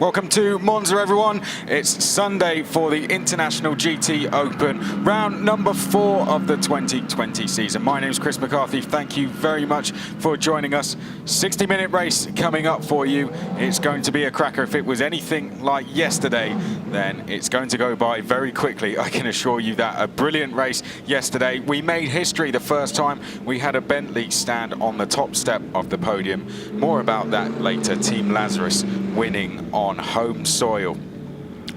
Welcome to Monza, everyone. It's Sunday for the International GT Open, round number 4 of the 2020 season. My name is Chris McCarthy. Thank you very much for joining us. 60-minute race coming up for you. It's going to be a cracker. If it was anything like yesterday, then it's going to go by very quickly. I can assure you that. A brilliant race yesterday. We made history the first time we had a Bentley stand on the top step of the podium. More about that later. Team Lazarus winning on home soil.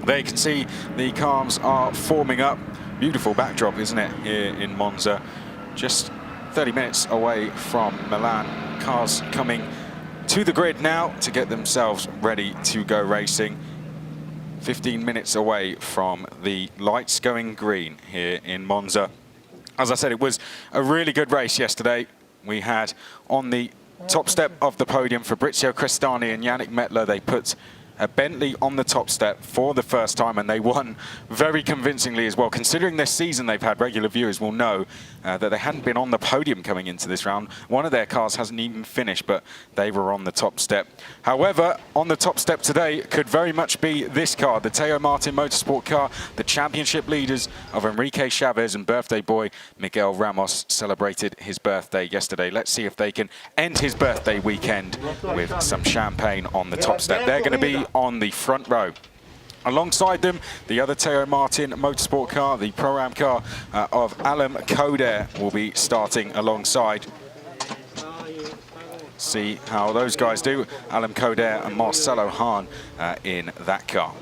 There you can see the cars are forming up. Beautiful backdrop, isn't it, here in Monza? Just 30 minutes away from Milan. Cars coming to the grid now to get themselves ready to go racing. 15 minutes away from the lights going green here in Monza. As I said, it was a really good race yesterday. We had on the top step of the podium Fabrizio Crestani and Yannick Mettler. They put a Bentley on the top step for the first time, and they won very convincingly as well. Considering this season they've had, regular viewers will know that they hadn't been on the podium coming into this round. One of their cars hasn't even finished, but they were on the top step. However, on the top step today could very much be this car, the Teo Martin Motorsport car, the championship leaders of Enrique Chavez and birthday boy Miguel Ramos celebrated his birthday yesterday. Let's see if they can end his birthday weekend with some champagne on the top step. They're going to be on the front row. Alongside them, the other Teo Martin Motorsport car, the Pro-Am car of Alam Coder, will be starting alongside. See how those guys do. Alam Coder and Marcelo Hahn in that car.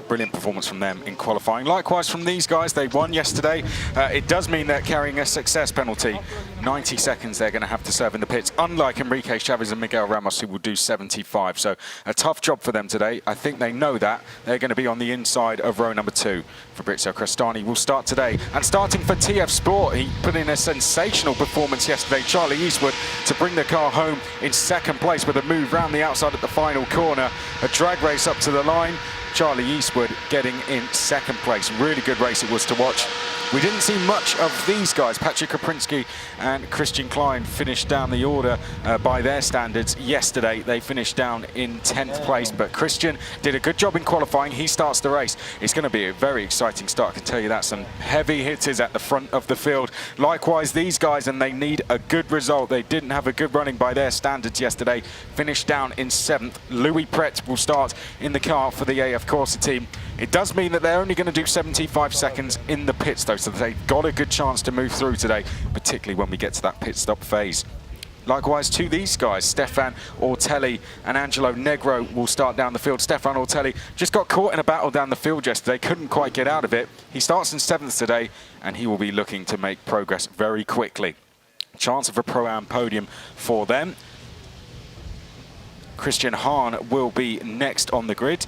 Brilliant performance from them in qualifying. Likewise from these guys, they won yesterday. It does mean they're carrying a success penalty. 90 seconds they're going to have to serve in the pits, unlike Enrique Chavez and Miguel Ramos, who will do 75. So a tough job for them today. I think they know that. They're going to be on the inside of row number 2. Fabrizio Crestani will start today. And starting for TF Sport, he put in a sensational performance yesterday. Charlie Eastwood to bring the car home in second place with a move round the outside at the final corner. A drag race up to the line. Charlie Eastwood getting in second place. Really good race it was to watch. We didn't see much of these guys. Patrick Kaprinski and Christian Klein finished down the order by their standards yesterday. They finished down in 10th place, but Christian did a good job in qualifying. He starts the race. It's going to be a very exciting start, I can tell you that. Some heavy hitters at the front of the field. Likewise, these guys, and they need a good result. They didn't have a good running by their standards yesterday. Finished down in 7th. Louis Pret will start in the car for the AF Corsa team. It does mean that they're only going to do 75 seconds in the pits, though, so they've got a good chance to move through today, particularly when we get to that pit stop phase. Likewise to these guys, Stefan Ortelli and Angelo Negro will start down the field. Stefan Ortelli just got caught in a battle down the field yesterday, couldn't quite get out of it. He starts in 7th today, and he will be looking to make progress very quickly. Chance of a Pro-Am podium for them. Christian Hahn will be next on the grid.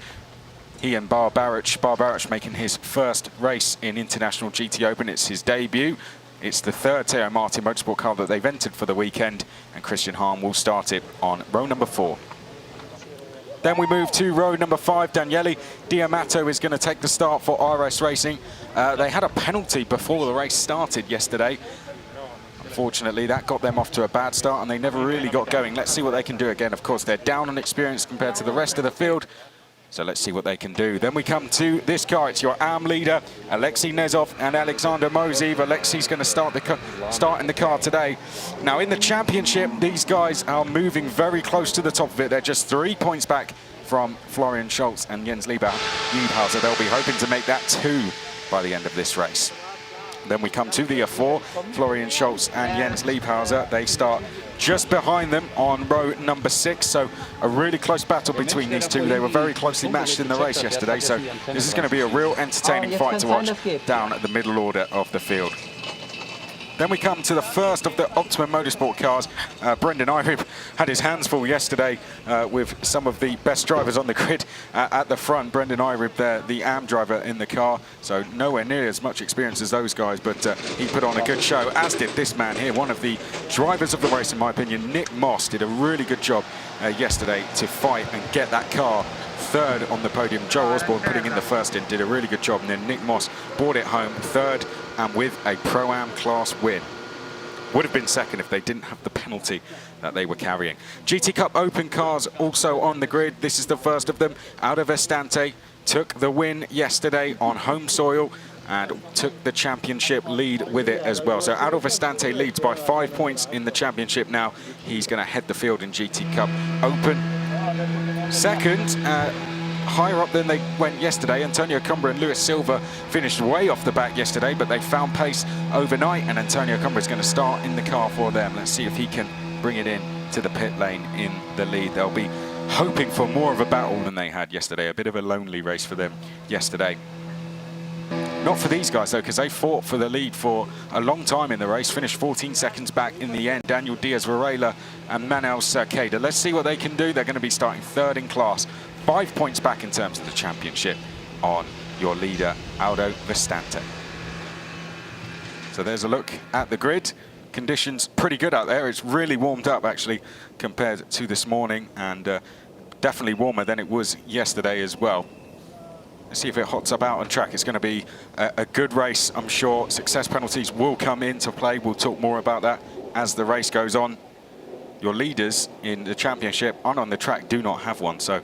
He and Bar Barach making his first race in International GT Open. It's his debut. It's the third Teo Martin Motorsport car that they've entered for the weekend, and Christian Hahn will start it on row number 4. Then we move to row number 5. Daniele Diamato is going to take the start for RS Racing. They had a penalty before the race started yesterday. Unfortunately, that got them off to a bad start, and they never really got going. Let's see what they can do again. Of course, they're down on experience compared to the rest of the field. So let's see what they can do. Then we come to this car. It's your AM leader, Alexei Nezov and Alexander Moseev. Alexei's going to start in the car today. Now, in the championship, these guys are moving very close to the top of it. They're just 3 points back from Florian Schultz and Jens Liebhauser. They'll be hoping to make that 2 by the end of this race. Then we come to the F4, Florian Schultz and Jens Liebhauser. They start just behind them on row number 6, so a really close battle between these two. They were very closely matched in the race yesterday, so this is going to be a real entertaining fight to watch down at the middle order of the field. Then we come to the first of the Optimum Motorsport cars. Brendan Irib had his hands full yesterday with some of the best drivers on the grid at the front. Brendan Irib there, the AM driver in the car, so nowhere near as much experience as those guys, but he put on a good show, as did this man here, one of the drivers of the race, in my opinion. Nick Moss did a really good job yesterday to fight and get that car third on the podium. Joe Osborne putting in the first in, did a really good job, and then Nick Moss brought it home third and with a Pro-Am class win. would have been second if they didn't have the penalty that they were carrying. GT Cup Open cars also on the grid. This is the first of them. Auto Vestante took the win yesterday on home soil and took the championship lead with it as well. So Auto Vestante leads by 5 points in the championship now. He's going to head the field in GT Cup Open. Second, higher up than they went yesterday. Antonio Combra and Lewis Silva finished way off the back yesterday, but they found pace overnight, and Antonio Combra is going to start in the car for them. Let's see if he can bring it in to the pit lane in the lead. They'll be hoping for more of a battle than they had yesterday. A bit of a lonely race for them yesterday. Not for these guys, though, because they fought for the lead for a long time in the race, finished 14 seconds back in the end. Daniel Diaz-Varela and Manuel Cerqueda. Let's see what they can do. They're going to be starting third in class. 5 points back in terms of the championship on your leader, Auto Vestante. So there's a look at the grid. Conditions pretty good out there. It's really warmed up, actually, compared to this morning, and definitely warmer than it was yesterday as well. Let's see if it hots up out on track. It's going to be a good race, I'm sure. Success penalties will come into play. We'll talk more about that as the race goes on. Your leaders in the championship and on the track do not have one, so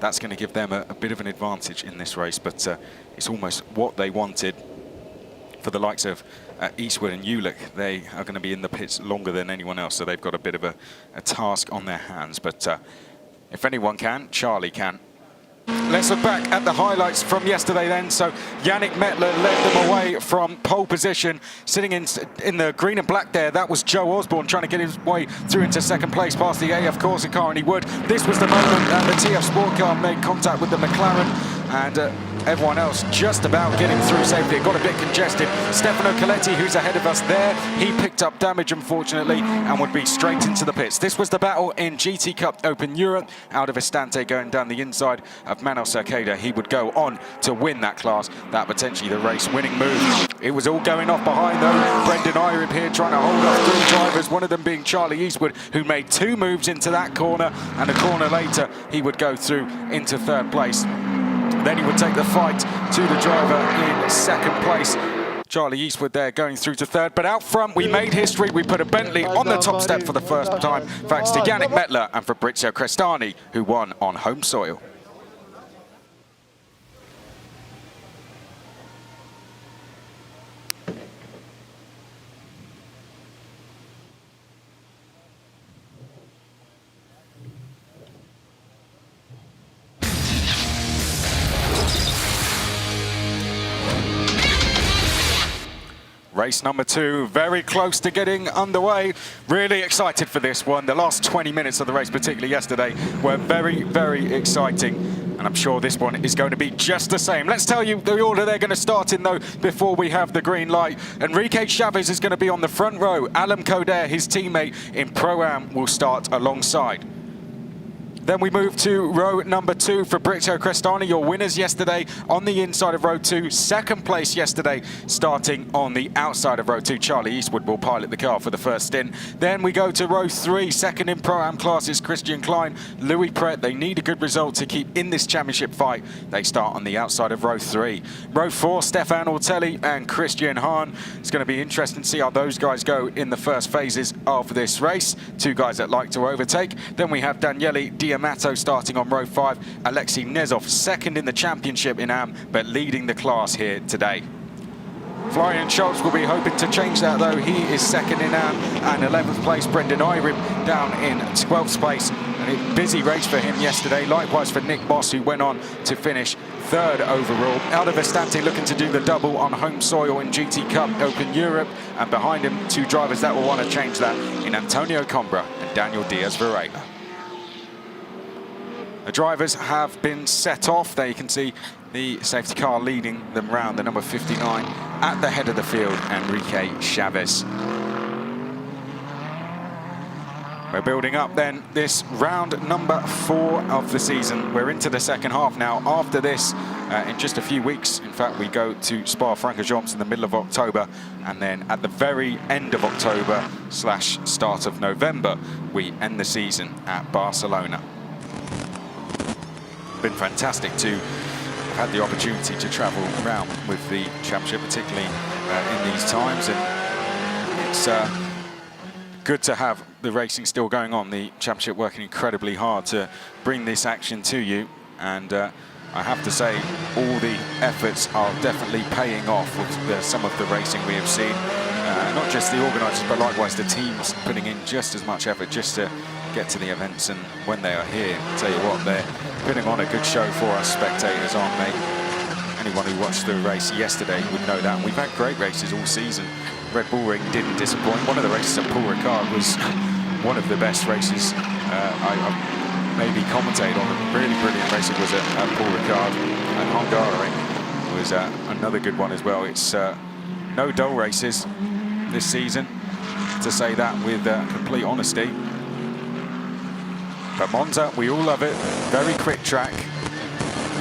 that's going to give them a bit of an advantage in this race, but it's almost what they wanted. For the likes of Eastwood and Ulick, they are going to be in the pits longer than anyone else, so they've got a bit of a task on their hands. But if anyone can, Charlie can. Let's look back at the highlights from yesterday then. So Yannick Mettler led them away from pole position. Sitting in the green and black there, that was Joe Osborne trying to get his way through into second place past the AF Corsa car, and he would. This was the moment that the TF Sport car made contact with the McLaren, and everyone else just about getting through safely. It got a bit congested. Stefano Coletti, who's ahead of us there, he picked up damage, unfortunately, and would be straight into the pits. This was the battle in GT Cup Open Europe. Auto Vestante going down the inside of Manuel Cerqueda. He would go on to win that class, that potentially the race-winning move. It was all going off behind, though. Brendan Irib here trying to hold off 3 drivers, one of them being Charlie Eastwood, who made 2 moves into that corner, and a corner later, he would go through into third place. Then he would take the fight to the driver in second place. Charlie Eastwood there going through to third. But out front, we made history. We put a Bentley on the top step for the first time, thanks to Yannick Mettler and Fabrizio Crestani, who won on home soil. Race number 2, very close to getting underway. Really excited for this one. The last 20 minutes of the race, particularly yesterday, were very, very exciting. And I'm sure this one is going to be just the same. Let's tell you the order they're going to start in, though, before we have the green light. Enrique Chavez is going to be on the front row. Alan Coder, his teammate in Pro-Am, will start alongside. Then we move to row number 2, Fabrizio Crestani, your winners yesterday on the inside of row 2. Second place yesterday, starting on the outside of row 2. Charlie Eastwood will pilot the car for the first stint. Then we go to row 3, second in Pro-Am classes, Christian Klein, Louis Pret. They need a good result to keep in this championship fight. They start on the outside of row 3. Row 4, Stefan Ortelli and Christian Hahn. It's going to be interesting to see how those guys go in the first phases of this race. 2 guys that like to overtake. Then we have Daniele Diamato starting on row 5. Alexei Nezov second in the championship in AM, but leading the class here today. Florian Schultz will be hoping to change that, though. He is second in AM and 11th place. Brendan Irib down in 12th place. And a busy race for him yesterday. Likewise for Nick Moss, who went on to finish 3rd overall. Auto Vestante looking to do the double on home soil in GT Cup Open Europe. And behind him, 2 drivers that will want to change that in Antonio Combra and Daniel Diaz-Varela. The drivers have been set off. There you can see the safety car leading them round, the number 59 at the head of the field, Enrique Chavez. We're building up then this round number 4 of the season. We're into the second half now. After this, in just a few weeks, in fact, we go to Spa-Francorchamps in the middle of October, and then at the very end of October / start of November, we end the season at Barcelona. Been fantastic to have had the opportunity to travel around with the championship, particularly in these times, and it's good to have the racing still going on. The championship working incredibly hard to bring this action to you, and I have to say all the efforts are definitely paying off with some of the racing we have seen. Not just the organisers, but likewise the teams putting in just as much effort just to get to the events, and when they are here, I'll tell you what, they're putting on a good show for us spectators, aren't they? Anyone who watched the race yesterday would know that. We've had great races all season. Red Bull Ring didn't disappoint. One of the races at Paul Ricard was one of the best races I maybe commentate on. A really brilliant race it was at Paul Ricard, and Hungary was another good one as well. It's no dull races this season, to say that with complete honesty. But Monza, we all love it. Very quick track.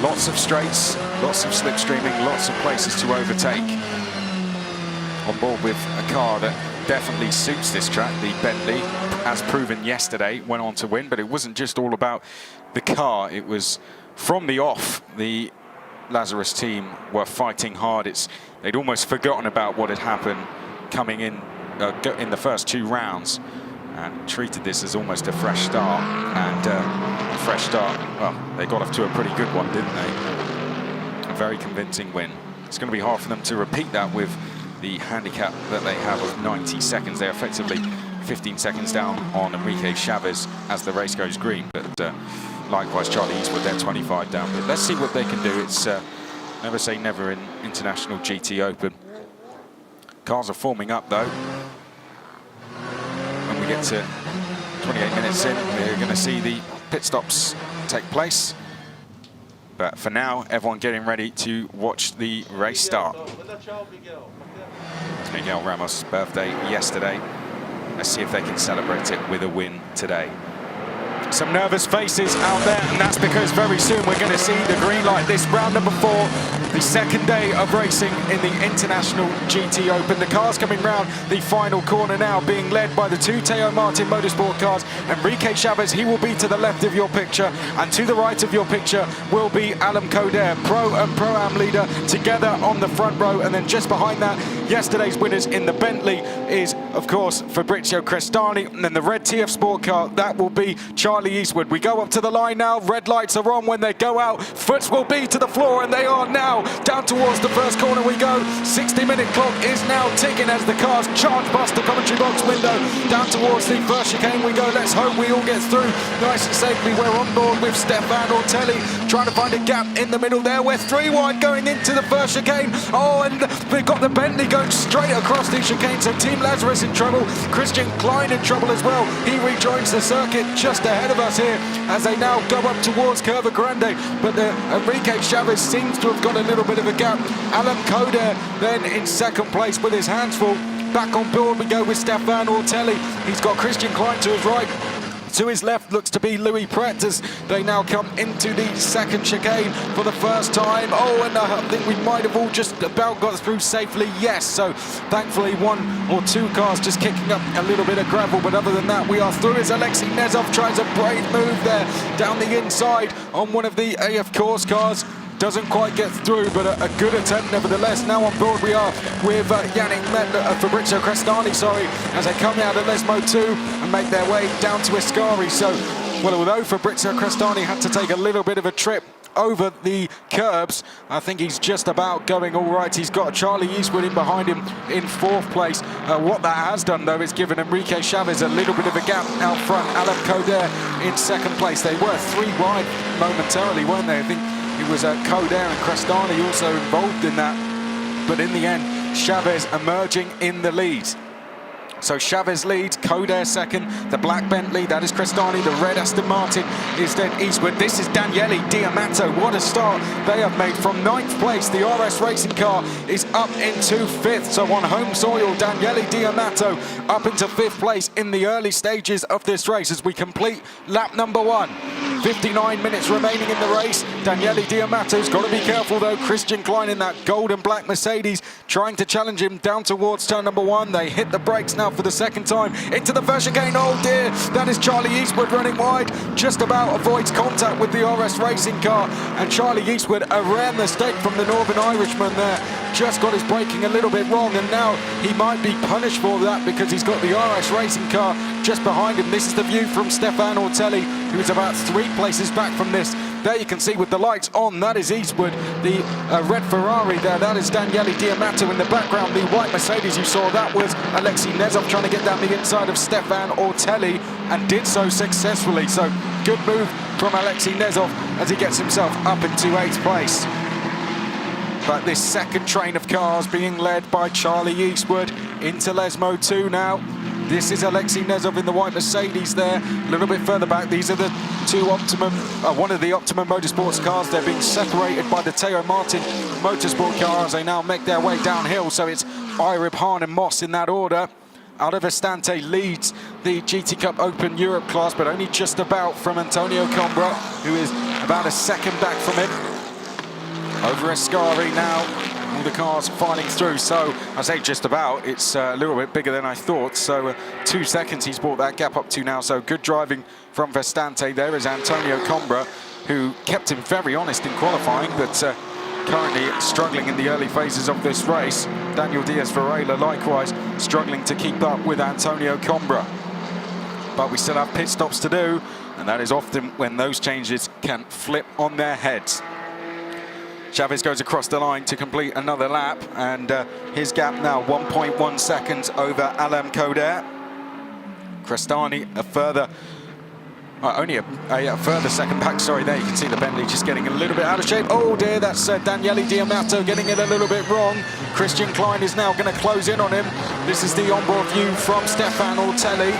Lots of straights, lots of slipstreaming, lots of places to overtake. On board with a car that definitely suits this track, the Bentley, as proven yesterday, went on to win. But it wasn't just all about the car. It was from the off. The Lazarus team were fighting hard. They'd almost forgotten about what had happened coming in the first 2 rounds, and treated this as almost a fresh start. And a fresh start, well, they got off to a pretty good one, didn't they? A very convincing win. It's going to be hard for them to repeat that with the handicap that they have of 90 seconds. They're effectively 15 seconds down on Enrique Chavez as the race goes green. But likewise, Charlie Eastwood, they're 25 down. But let's see what they can do. It's never say never in International GT Open. Cars are forming up, though. When we get to 28 minutes in, we're going to see the pit stops take place. But for now, everyone getting ready to watch the race start. It's Miguel Ramos' birthday yesterday. Let's see if they can celebrate it with a win today. Some nervous faces out there, and that's because very soon we're going to see the green light. This round number 4, the second day of racing in the International GT Open. The cars coming round the final corner now, being led by the 2 Teo Martin Motorsport cars. Enrique Chavez, he will be to the left of your picture, and to the right of your picture will be Alan Coder, Pro and Pro-Am leader, together on the front row. And then just behind that, yesterday's winners in the Bentley is, of course, Fabrizio Crestani, and then the red TF Sport car, that will be Charlie Eastwood. We go up to the line now. Red lights are on. When they go out, foots will be to the floor, and they are now. Down towards the first corner we go. 60-minute clock is now ticking as the cars charge past the commentary box window. Down towards the first chicane we go. Let's hope we all get through nice and safely. We're on board with Stefan Ortelli, trying to find a gap in the middle there. We're 3 wide going into the first chicane. Oh, and we've got the Bentley going straight across the chicane. So Team Lazarus in trouble. Christian Klein in trouble as well. He rejoins the circuit just ahead of us here as they now go up towards Curva Grande. But Enrique Chavez seems to have got a little bit of a gap. Alan Coder then in second place with his hands full. Back on board we go with Stefan Ortelli. He's got Christian Klein to his right. To his left looks to be Louis Pret as they now come into the second chicane for the first time. Oh, and I think we might have all just about got through safely. Yes, so thankfully 1 or 2 cars just kicking up a little bit of gravel, but other than that we are through as Alexei Nezov tries a brave move there down the inside on one of the AF Course cars. Doesn't quite get through, but a good attempt nevertheless. Now on board we are with Fabrizio Crestani, as they come out of Lesmo 2 and make their way down to Ascari. So, well, although Fabrizio Crestani had to take a little bit of a trip over the curbs, I think he's just about going all right. He's got Charlie Eastwood in behind him in 4th place. What that has done, though, is given Enrique Chavez a little bit of a gap out front. Alan Coder in 2nd place. They were 3 wide momentarily, weren't they? I think it was Coder and Crestani also involved in that. But in the end, Chavez emerging in the lead. So Chavez leads, Coder second, the black Bentley, that is Crestani, the red Aston Martin is then Eastwood. This is Daniele Diamato, what a start they have made from 9th place. The RS Racing car is up into 5th, so on home soil, Daniele Diamato up into 5th place in the early stages of this race as we complete lap number 1. 59 minutes remaining in the race. Daniele Diamato's got to be careful though. Christian Klein in that gold and black Mercedes trying to challenge him down towards turn number 1. They hit the brakes now for the second time into the first chicane. Oh dear, that is Charlie Eastwood running wide. Just about avoids contact with the RS Racing car, and Charlie Eastwood, a rare mistake from the Northern Irishman there. Just got his braking a little bit wrong, and now he might be punished for that because he's got the RS Racing car just behind him. This is the view from Stefan Ortelli, who is about 3 places back from this. There you can see with the lights on, that is Eastwood, the red Ferrari there. That is Daniele Diamato in the background. The white Mercedes you saw, that was Alexei Nezov trying to get down the inside of Stefan Ortelli, and did so successfully. So good move from Alexei Nezov as he gets himself up into 8th place. But this second train of cars being led by Charlie Eastwood into Lesmo 2 now. This is Alexei Nezov in the white Mercedes there. A little bit further back, these are the two Optimum, one of the Optimum Motorsports cars. They're being separated by the Teo Martin Motorsport car as they now make their way downhill. So it's Irib, Hahn and Moss in that order. Aldo Vestante leads the GT Cup Open Europe class, but only just about from Antonio Combra, who is about a second back from him. Over Ascari now, all the cars filing through. So I say just about, it's a little bit bigger than I thought. So 2 seconds he's brought that gap up to now. So good driving from Vestante. There is Antonio Combra, who kept him very honest in qualifying, but currently struggling in the early phases of this race. Daniel Diaz Varela likewise struggling to keep up with Antonio Combra. But we still have pit stops to do, and that is often when those changes can flip on their heads. Chavez goes across the line to complete another lap, and his gap now 1.1 seconds over Alam Coder. Crestani a further, only a further second back. Sorry, there you can see the Bentley just getting a little bit out of shape. Oh dear, that's Daniele Diamato getting it a little bit wrong. Christian Klein is now going to close in on him. This is the onboard view from Stefan Ortelli.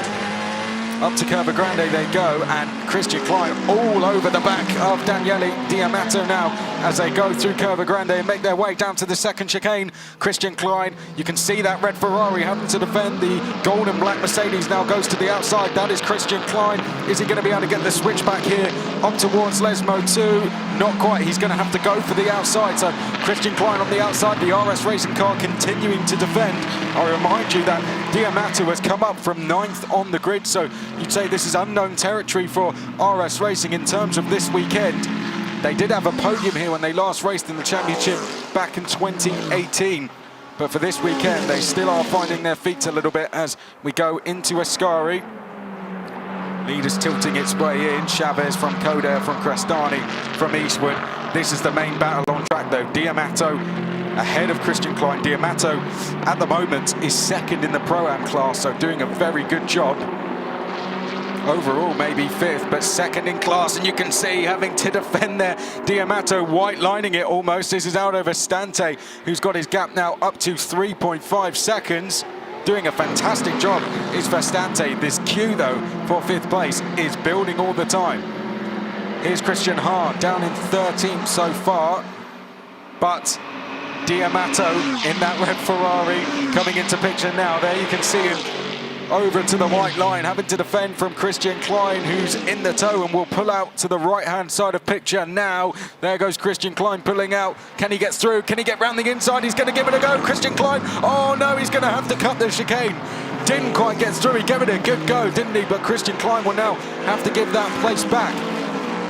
Up to Curva Grande they go, and Christian Klein all over the back of Daniele Diamato now as they go through Curva Grande and make their way down to the second chicane. Christian Klein, you can see that red Ferrari having to defend. The gold and black Mercedes now goes to the outside. That is Christian Klein. Is he going to be able to get the switch back here up towards Lesmo 2? Not quite. He's going to have to go for the outside. So Christian Klein on the outside, the RS Racing car continuing to defend. I remind you that Diamato has come up from 9th on the grid, so you'd say this is unknown territory for RS Racing in terms of this weekend. They did have a podium here when they last raced in the championship back in 2018. But for this weekend, they still are finding their feet a little bit as we go into Ascari. Leaders tilting its way in. Chavez from Coder, from Crestani, from Eastwood. This is the main battle on track though. Diamato ahead of Christian Klein. Diamato at the moment is second in the Pro-Am class, so doing a very good job. Overall maybe 5th, but second in class, and you can see having to defend there. Diamato white lining it almost. This is Aldo Vestante, who's got his gap now up to 3.5 seconds. Doing a fantastic job is Vestante. This queue though for 5th place is building all the time. Here's Christian Hahn down in 13th so far, but Diamato in that red Ferrari coming into picture now. There you can see him over to the white line, having to defend from Christian Klein, who's in the tow and will pull out to the right-hand side of picture now. There goes Christian Klein pulling out. Can he get through? Can he get round the inside? He's going to give it a go. Christian Klein. Oh no, he's going to have to cut the chicane. Didn't quite get through. He gave it a good go, didn't he? But Christian Klein will now have to give that place back.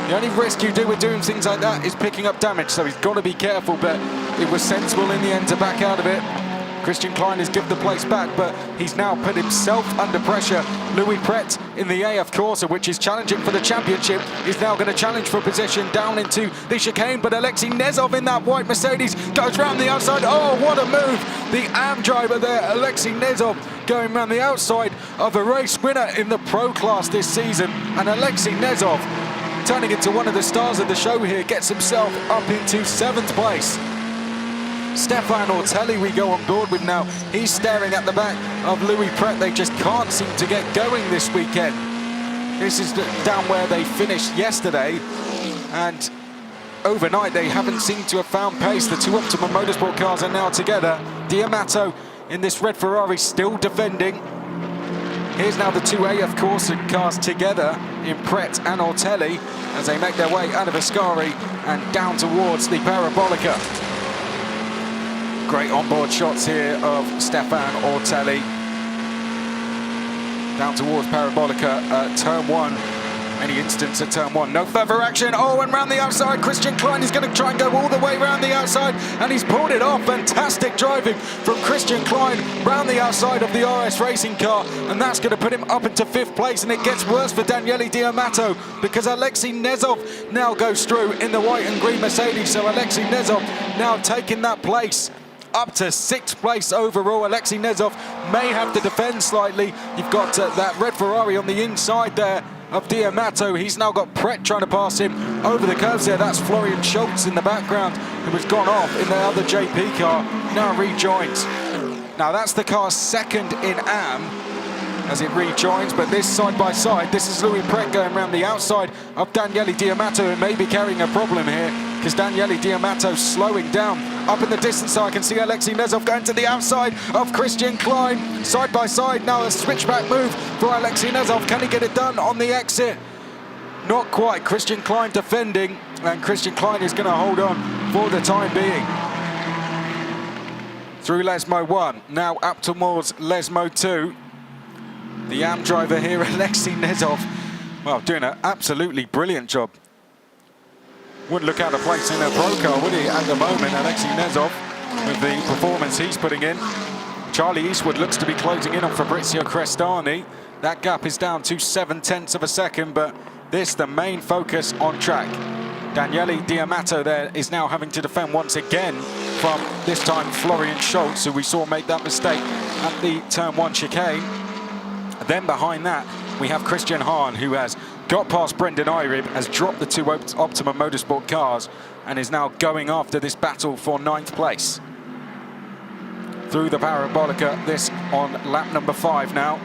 The only risk you do with doing things like that is picking up damage, so he's got to be careful, but it was sensible in the end to back out of it. Christian Klein has given the place back, but he's now put himself under pressure. Louis Pret in the AF Corsa, which is challenging for the championship, is now going to challenge for position down into the chicane, but Alexei Nezov in that white Mercedes goes round the outside. Oh, what a move! The AM driver there, Alexei Nezov, going round the outside of a race winner in the Pro class this season, and Alexei Nezov, turning into one of the stars of the show here, gets himself up into 7th place. Stefan Ortelli we go on board with now. He's staring at the back of Louis Pret. They just can't seem to get going this weekend. This is down where they finished yesterday, and overnight they haven't seemed to have found pace. The two Optimum Motorsport cars are now together. Diamato in this red Ferrari still defending. Here's now the 2A, of course, the cars together in Pret and Ortelli as they make their way out of Ascari and down towards the Parabolica. Great onboard shots here of Stefan Ortelli. Down towards Parabolica, turn 1. Any instance at turn 1, no further action. Oh, and round the outside, Christian Klein is going to try and go all the way round the outside, and he's pulled it off. Fantastic driving from Christian Klein round the outside of the RS racing car, and that's going to put him up into 5th place. And it gets worse for Daniele Diamato because Alexei Nezov now goes through in the white and green Mercedes. So Alexei Nezov now taking that place up to 6th place overall. Alexei Nezov may have to defend slightly. You've got that red Ferrari on the inside there of Diamato. He's now got Pret trying to pass him over the curves there. That's Florian Schultz in the background, who has gone off in the other JP car, now rejoins. Now that's the car second in AM as it rejoins, but this side by side, this is Louis Pret going around the outside of Daniele Diamato, who may be carrying a problem here because Daniele Diamato slowing down. Up in the distance, so I can see Alexei Nezov going to the outside of Christian Klein. Side by side now, a switchback move for Alexei Nezov. Can he get it done on the exit? Not quite. Christian Klein defending, and Christian Klein is going to hold on for the time being. Through Lesmo 1, now up towards Lesmo 2. The AM driver here, Alexei Nezov, well, doing an absolutely brilliant job. Wouldn't look out of place in a pro car, would he, at the moment, Alexei Nezov, with the performance he's putting in. Charlie Eastwood looks to be closing in on Fabrizio Crestani. That gap is down to 0.7 of a second, but this, the main focus on track. Daniele Diamato there is now having to defend once again from, this time, Florian Schultz, who we saw make that mistake at the turn 1 chicane. Then behind that, we have Christian Hahn, who has got past Brendan Irib, has dropped the 2 Optimum Motorsport cars, and is now going after this battle for 9th place. Through the Parabolica, this on lap number 5 now.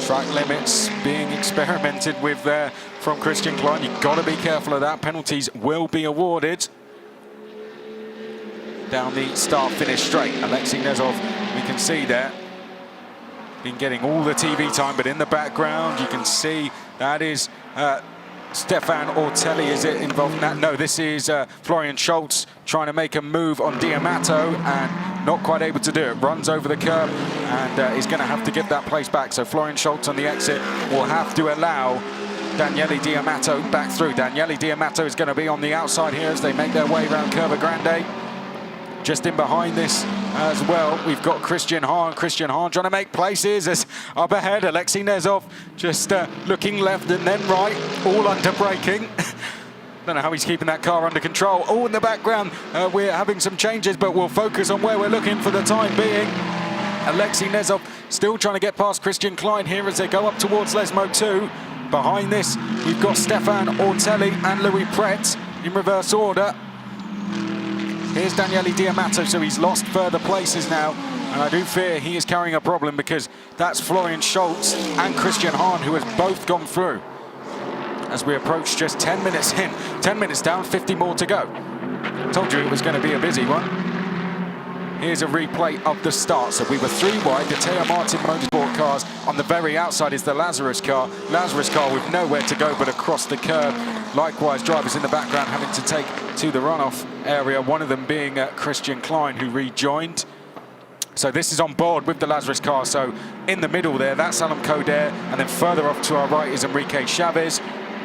Track limits being experimented with there from Christian Klein. You've got to be careful of that. Penalties will be awarded. Down the start-finish straight, Alexei Nezov, we can see there, been getting all the TV time, but in the background you can see that is Stefan Ortelli. Is it involved in that? No, this is Florian Schultz trying to make a move on Diamato and not quite able to do it. Runs over the curb and is going to have to get that place back. So Florian Schultz on the exit will have to allow Daniele Diamato back through. Daniele Diamato is going to be on the outside here as they make their way around Curva Grande. Just in behind this as well, we've got Christian Hahn. Christian Hahn trying to make places as up ahead, Alexei Nezov just looking left and then right, all under braking. Don't know how he's keeping that car under control. Oh, in the background, we're having some changes, but we'll focus on where we're looking for the time being. Alexei Nezov still trying to get past Christian Klein here as they go up towards Lesmo 2. Behind this, we've got Stefan Ortelli and Louis Pret in reverse order. Here's Daniele Diamato, so he's lost further places now, and I do fear he is carrying a problem because that's Florian Schultz and Christian Hahn who has both gone through. As we approach just 10 minutes in, 10 minutes down, 50 more to go. Told you it was going to be a busy one. Here's a replay of the start. So we were 3 wide, the Teo Martin Motorsport cars. On the very outside is the Lazarus car. Lazarus car with nowhere to go but across the curb. Likewise, drivers in the background having to take to the runoff area, one of them being Christian Klein, who rejoined. So this is on board with the Lazarus car. So in the middle there, that's Alan Coder, and then further off to our right is Enrique Chavez.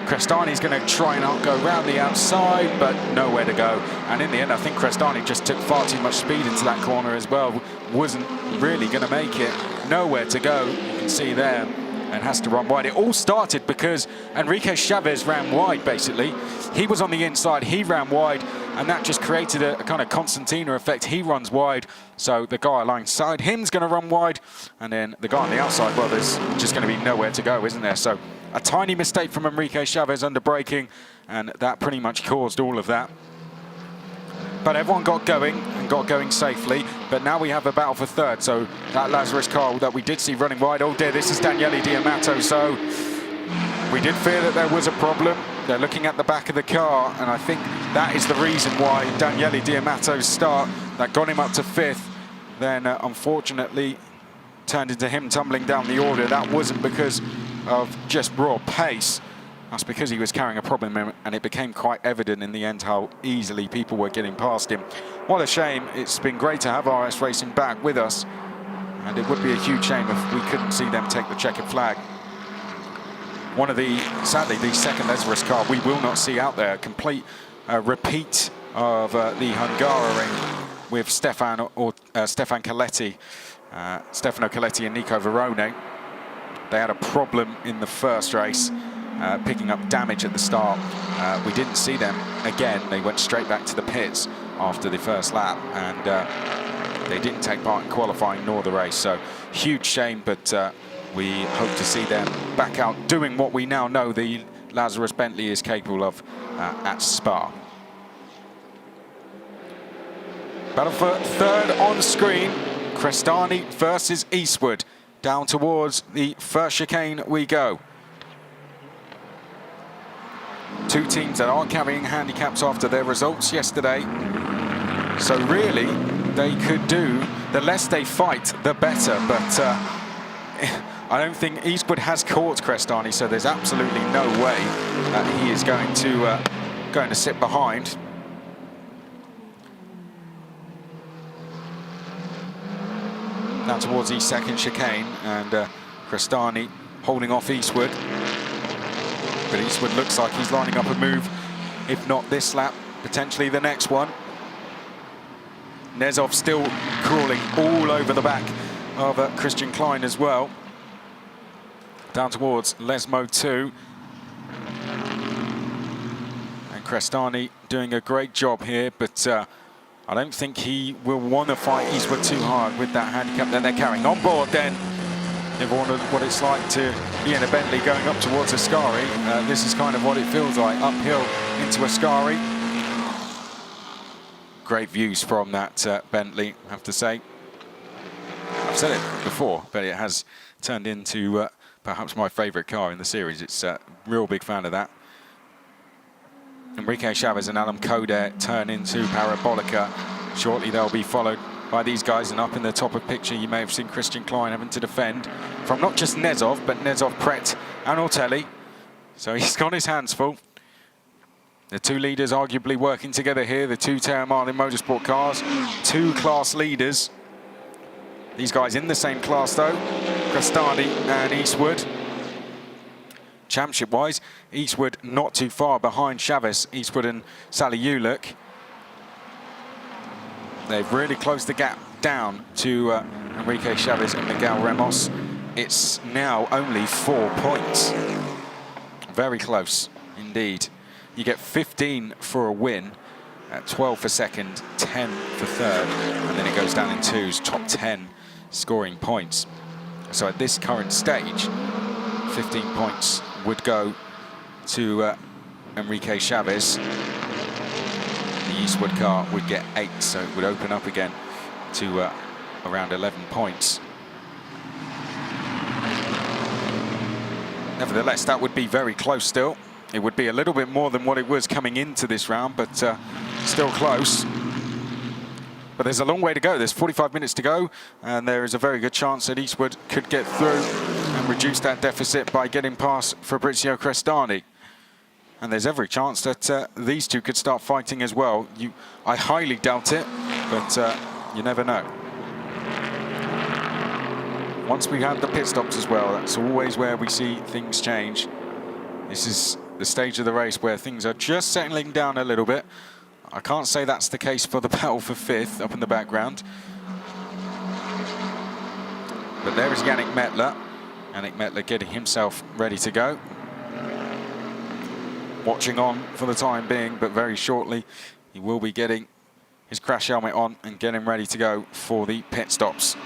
Crestani's going to try and go round the outside, but nowhere to go. And in the end, I think Crestani just took far too much speed into that corner as well. Wasn't really going to make it. Nowhere to go, you can see there, and has to run wide. It all started because Enrique Chavez ran wide, basically. He was on the inside, he ran wide, and that just created a kind of Constantina effect. He runs wide, so the guy alongside him's going to run wide, and then the guy on the outside, well, there's just going to be nowhere to go, isn't there? So a tiny mistake from Enrique Chavez under braking, and that pretty much caused all of that. But everyone got going, and got going safely. But now we have a battle for third. So that Lazarus car that we did see running wide, oh dear, this is Daniele Diamato. So we did fear that there was a problem. They're looking at the back of the car, and I think that is the reason why Daniele Diamato's start that got him up to 5th. Then unfortunately turned into him tumbling down the order, that wasn't because of just raw pace. That's because he was carrying a problem, and it became quite evident in the end how easily people were getting past him. What a shame. It's been great to have RS Racing back with us, and it would be a huge shame if we couldn't see them take the checkered flag. Sadly, the second Lazarus car we will not see out there. Complete repeat of the Hungaroring with Stefano Coletti and Nico Verone. They had a problem in the first race, picking up damage at the start. We didn't see them again. They went straight back to the pits after the first lap, and they didn't take part in qualifying nor the race. So huge shame, but we hope to see them back out doing what we now know the Lazarus Bentley is capable of at Spa. Battle for third on screen. Crestani versus Eastwood. Down towards the first chicane we go. Two teams that are carrying handicaps after their results yesterday. So really, they could do, the less they fight, the better. But I don't think Eastwood has caught Crestani, so there's absolutely no way that he is going to sit behind. Now towards the second chicane, and Crestani holding off Eastwood. But Eastwood looks like he's lining up a move, if not this lap, potentially the next one. Nezov still crawling all over the back of Christian Klein as well. Down towards Lesmo 2. And Crestani doing a great job here, but I don't think he will want to fight Eastwood too hard with that handicap that they're carrying. On board then, never wondered what it's like to be in a Bentley going up towards Ascari. This is kind of what it feels like, uphill into Ascari. Great views from that Bentley, I have to say. I've said it before, but it has turned into perhaps my favourite car in the series. It's a real big fan of that. Enrique Chavez and Alan Coder turn into Parabolica. Shortly they'll be followed by these guys, and up in the top of picture you may have seen Christian Klein having to defend from not just Nezov, but Nezov, Pret and Ortelli. So he's got his hands full. The two leaders arguably working together here, the two Teo Martin Motorsport cars, two class leaders. These guys in the same class though, Crestani and Eastwood. Championship-wise, Eastwood not too far behind Chavez, Eastwood and Sally Ulick. They've really closed the gap down to Enrique Chavez and Miguel Ramos. It's now only 4 points. Very close indeed. You get 15 for a win, 12 for second, 10 for third, and then it goes down in twos, top 10 scoring points. So at this current stage, 15 points would go to Enrique Chavez. The Eastwood car would get 8, so it would open up again to around 11 points. Nevertheless, that would be very close still. It would be a little bit more than what it was coming into this round, but still close. But there's a long way to go. There's 45 minutes to go, and there is a very good chance that Eastwood could get through and reduce that deficit by getting past Fabrizio Crestani. And there's every chance that these two could start fighting as well. I highly doubt it, but you never know. Once we have the pit stops as well, that's always where we see things change. This is the stage of the race where things are just settling down a little bit. I can't say that's the case for the battle for 5th up in the background. But there is Yannick Mettler. Yannick Mettler getting himself ready to go. Watching on for the time being, but very shortly he will be getting his crash helmet on and getting ready to go for the pit stops.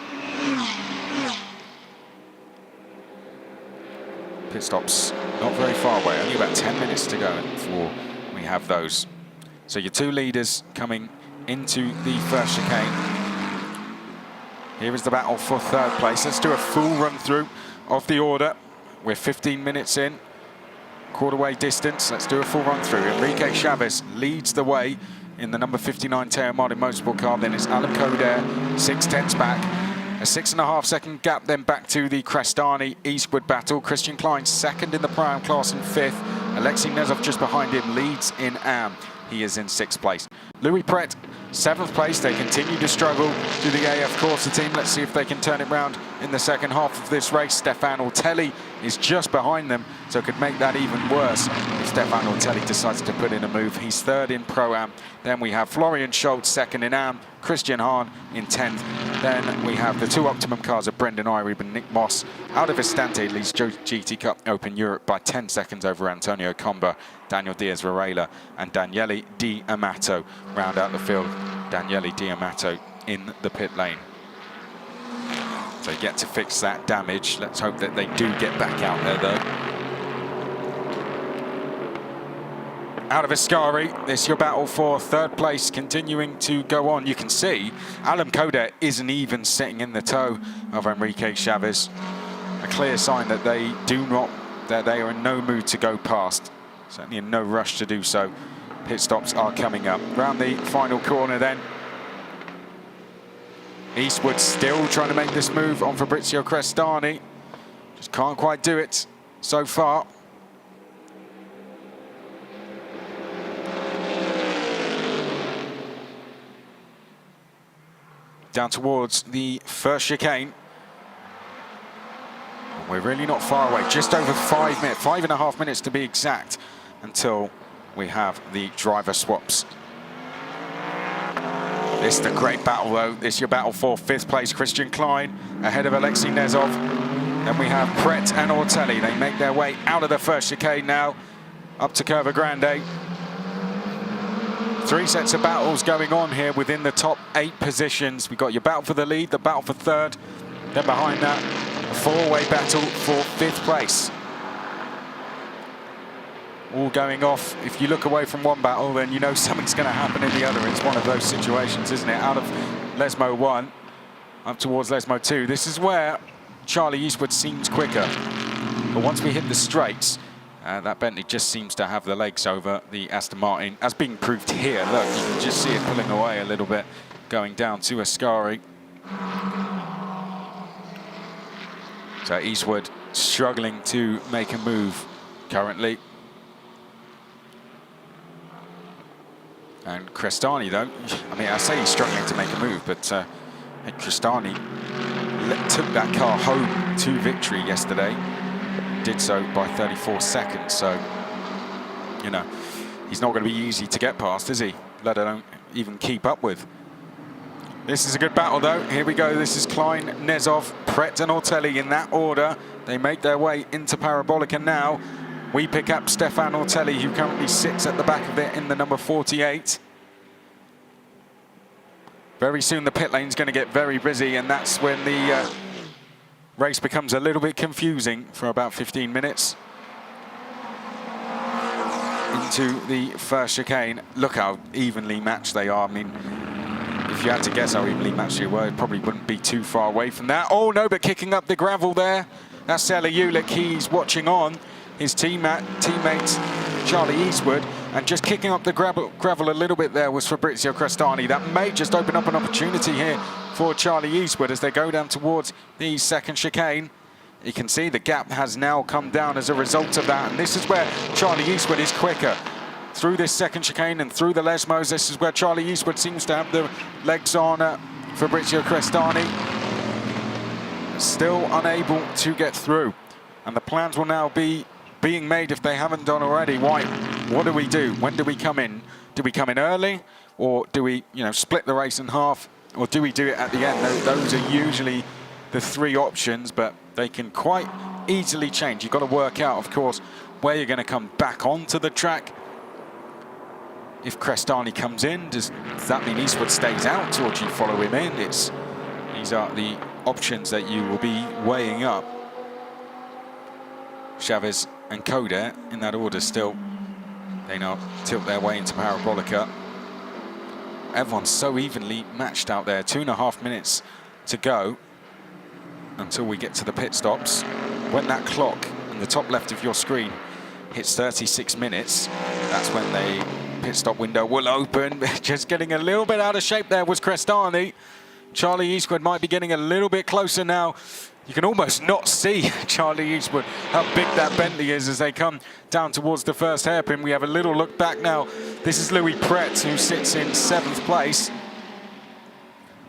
Pit stops not very far away, only about 10 minutes to go before we have those. So your two leaders coming into the first chicane. Here is the battle for third place. Let's do a full run through of the order. We're 15 minutes in, quarter-way distance. Let's do a full run through. Enrique Chavez leads the way in the number 59 Teo Martin Motorsport car. Then it's Alan Coder, 6/10 back. A 6.5 second gap then back to the Crestani-Eastwood battle. Christian Klein second in the Pro-Am class and 5th. Alexei Nezov just behind him leads in AM. He is in 6th place. Louis Pret, 7th place. They continue to struggle to the AF Corsa team. Let's see if they can turn it round in the second half of this race. Stefan Ortelli is just behind them, so could make that even worse if Stefan Ortelli decides to put in a move. He's 3rd in Pro-Am. Then we have Florian Schultz 2nd in AM, Christian Hahn in 10th. Then we have the 2 Optimum cars of Brendan Irebe and Nick Moss. Out of Estante leads GT Cup Open Europe by 10 seconds over Antonio Comba, Daniel Diaz-Varela and Daniele Di Amato round out the field. Daniele Di Amato in the pit lane. So yet to fix that damage. Let's hope that they do get back out there though. Out of Ascari, this is your battle for 3rd place, continuing to go on. You can see Alan Codet isn't even sitting in the toe of Enrique Chavez. A clear sign that they are in no mood to go past. Certainly in no rush to do so. Pit stops are coming up. Round the final corner then. Eastwood still trying to make this move on Fabrizio Crestani. Just can't quite do it so far. Down towards the first chicane. We're really not far away, just over 5 minutes, 5.5 minutes to be exact, until we have the driver swaps. This is the great battle though. This is your battle for 5th place. Christian Klein ahead of Alexei Nezov. Then we have Pret and Ortelli. They make their way out of the first chicane now, up to Curva Grande. 3 sets of battles going on here within the top 8 positions. We've got your battle for the lead, the battle for 3rd. Then behind that, a 4-way battle for 5th place. All going off. If you look away from one battle, then you know something's going to happen in the other. It's one of those situations, isn't it? Out of Lesmo 1, up towards Lesmo 2. This is where Charlie Eastwood seems quicker. But once we hit the straights, that Bentley just seems to have the legs over the Aston Martin, as being proved here. Look, you can just see it pulling away a little bit, going down to Ascari. So Eastwood struggling to make a move currently. And Crestani, though, I mean, I say he's struggling to make a move, but Crestani took that car home to victory yesterday. Did so by 34 seconds, so, you know, he's not going to be easy to get past, is he? Let alone even keep up with. This is a good battle, though. Here we go. This is Klein, Nezov, Pret and Ortelli in that order. They make their way into Parabolica now. We pick up Stefan Ortelli, who currently sits at the back of it in the number 48. Very soon the pit lane's going to get very busy, and that's when the race becomes a little bit confusing for about 15 minutes. Into the first chicane. Look how evenly matched they are. I mean, if you had to guess how evenly matched they were, it probably wouldn't be too far away from that. Oh no, but kicking up the gravel there. That's Sela Ulick. He's watching on. His teammate Charlie Eastwood, and just kicking up the gravel a little bit there was Fabrizio Crestani. That may just open up an opportunity here for Charlie Eastwood as they go down towards the second chicane. You can see the gap has now come down as a result of that, and this is where Charlie Eastwood is quicker. Through this second chicane and through the Lesmos, this is where Charlie Eastwood seems to have the legs on Fabrizio Crestani. Still unable to get through, and the plans will now be being made, if they haven't done already. Why? What do we do? When do we come in? Do we come in early, or do we, you know, split the race in half, or do we do it at the end? Those are usually the 3 options, but they can quite easily change. You've got to work out, of course, where you're going to come back onto the track. If Crestani comes in, does that mean Eastwood stays out, or do you follow him in? These are the options that you will be weighing up. Chavez and Coder in that order still. They now tilt their way into Parabolica. Everyone's so evenly matched out there. 2.5 minutes to go until we get to the pit stops. When that clock in the top left of your screen hits 36 minutes, that's when the pit stop window will open. Just getting a little bit out of shape there was Crestani. Charlie Eastwood might be getting a little bit closer now. You can almost not see Charlie Eastwood, how big that Bentley is as they come down towards the first hairpin. We have a little look back now. This is Louis Pret, who sits in 7th place.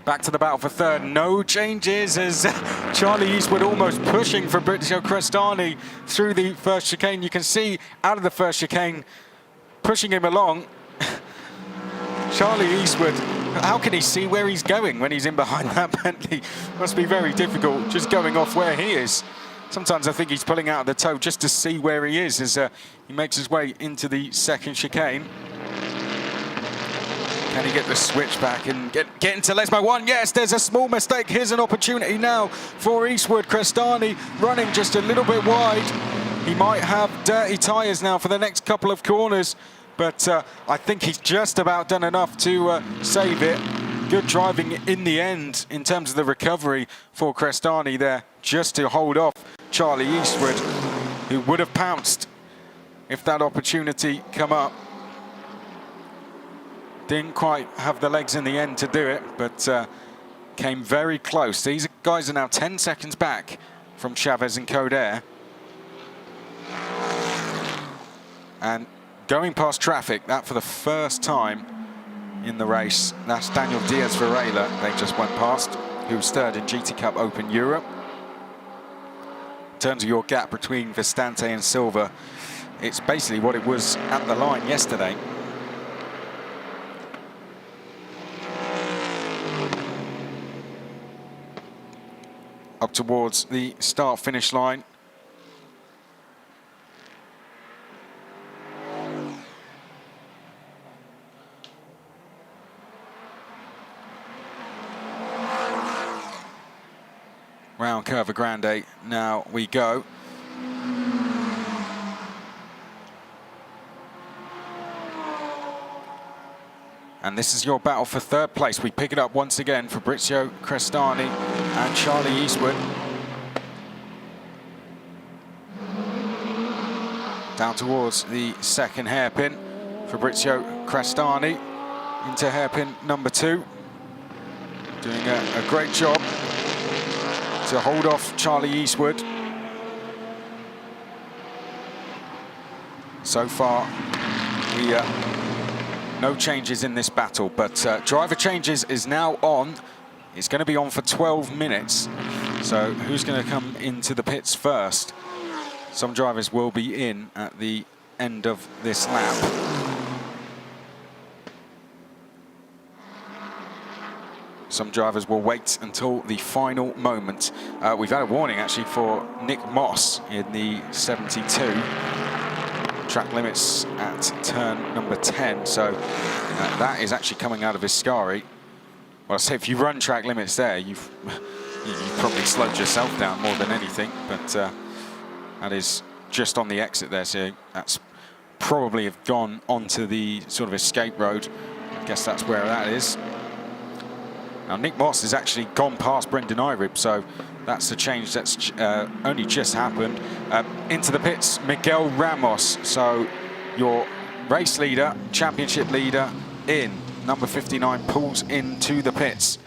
Back to the battle for 3rd. No changes as Charlie Eastwood almost pushing Fabrizio Crestani through the first chicane. You can see out of the first chicane, pushing him along. Charlie Eastwood, how can he see where he's going when he's in behind that Bentley? Must be very difficult just going off where he is. Sometimes I think he's pulling out of the toe just to see where he is as he makes his way into the 2nd chicane. Can he get the switch back and get into Lesmo 1? Yes, there's a small mistake. Here's an opportunity now for Eastwood. Crestani running just a little bit wide. He might have dirty tyres now for the next couple of corners, but I think he's just about done enough to save it. Good driving in the end in terms of the recovery for Crestani there, just to hold off Charlie Eastwood, who would have pounced if that opportunity come up. Didn't quite have the legs in the end to do it, but came very close. These guys are now 10 seconds back from Chavez and Coder. And going past traffic, that for the first time in the race, that's Daniel Diaz Varela they just went past, who's 3rd in GT Cup Open Europe. In terms of your gap between Vistante and Silva, it's basically what it was at the line yesterday. Up towards the start-finish line. Round Curva Grande, now we go. And this is your battle for 3rd place. We pick it up once again. Fabrizio Crestani and Charlie Eastwood. Down towards the 2nd hairpin. Fabrizio Crestani into hairpin number 2. Doing a great job to hold off Charlie Eastwood. So far, no changes in this battle, but driver changes is now on. It's going to be on for 12 minutes. So who's going to come into the pits first? Some drivers will be in at the end of this lap. Some drivers will wait until the final moment. We've had a warning actually for Nick Moss in the 72. Track limits at turn number 10, so that is actually coming out of Iscari. Well, I say if you run track limits there, you've probably slowed yourself down more than anything, but that is just on the exit there, so that's probably have gone onto the sort of escape road. I guess that's where that is. Now, Nick Moss has actually gone past Brendan Irib, so that's a change that's only just happened. Into the pits, Miguel Ramos. So your race leader, championship leader in. Number 59 pulls into the pits.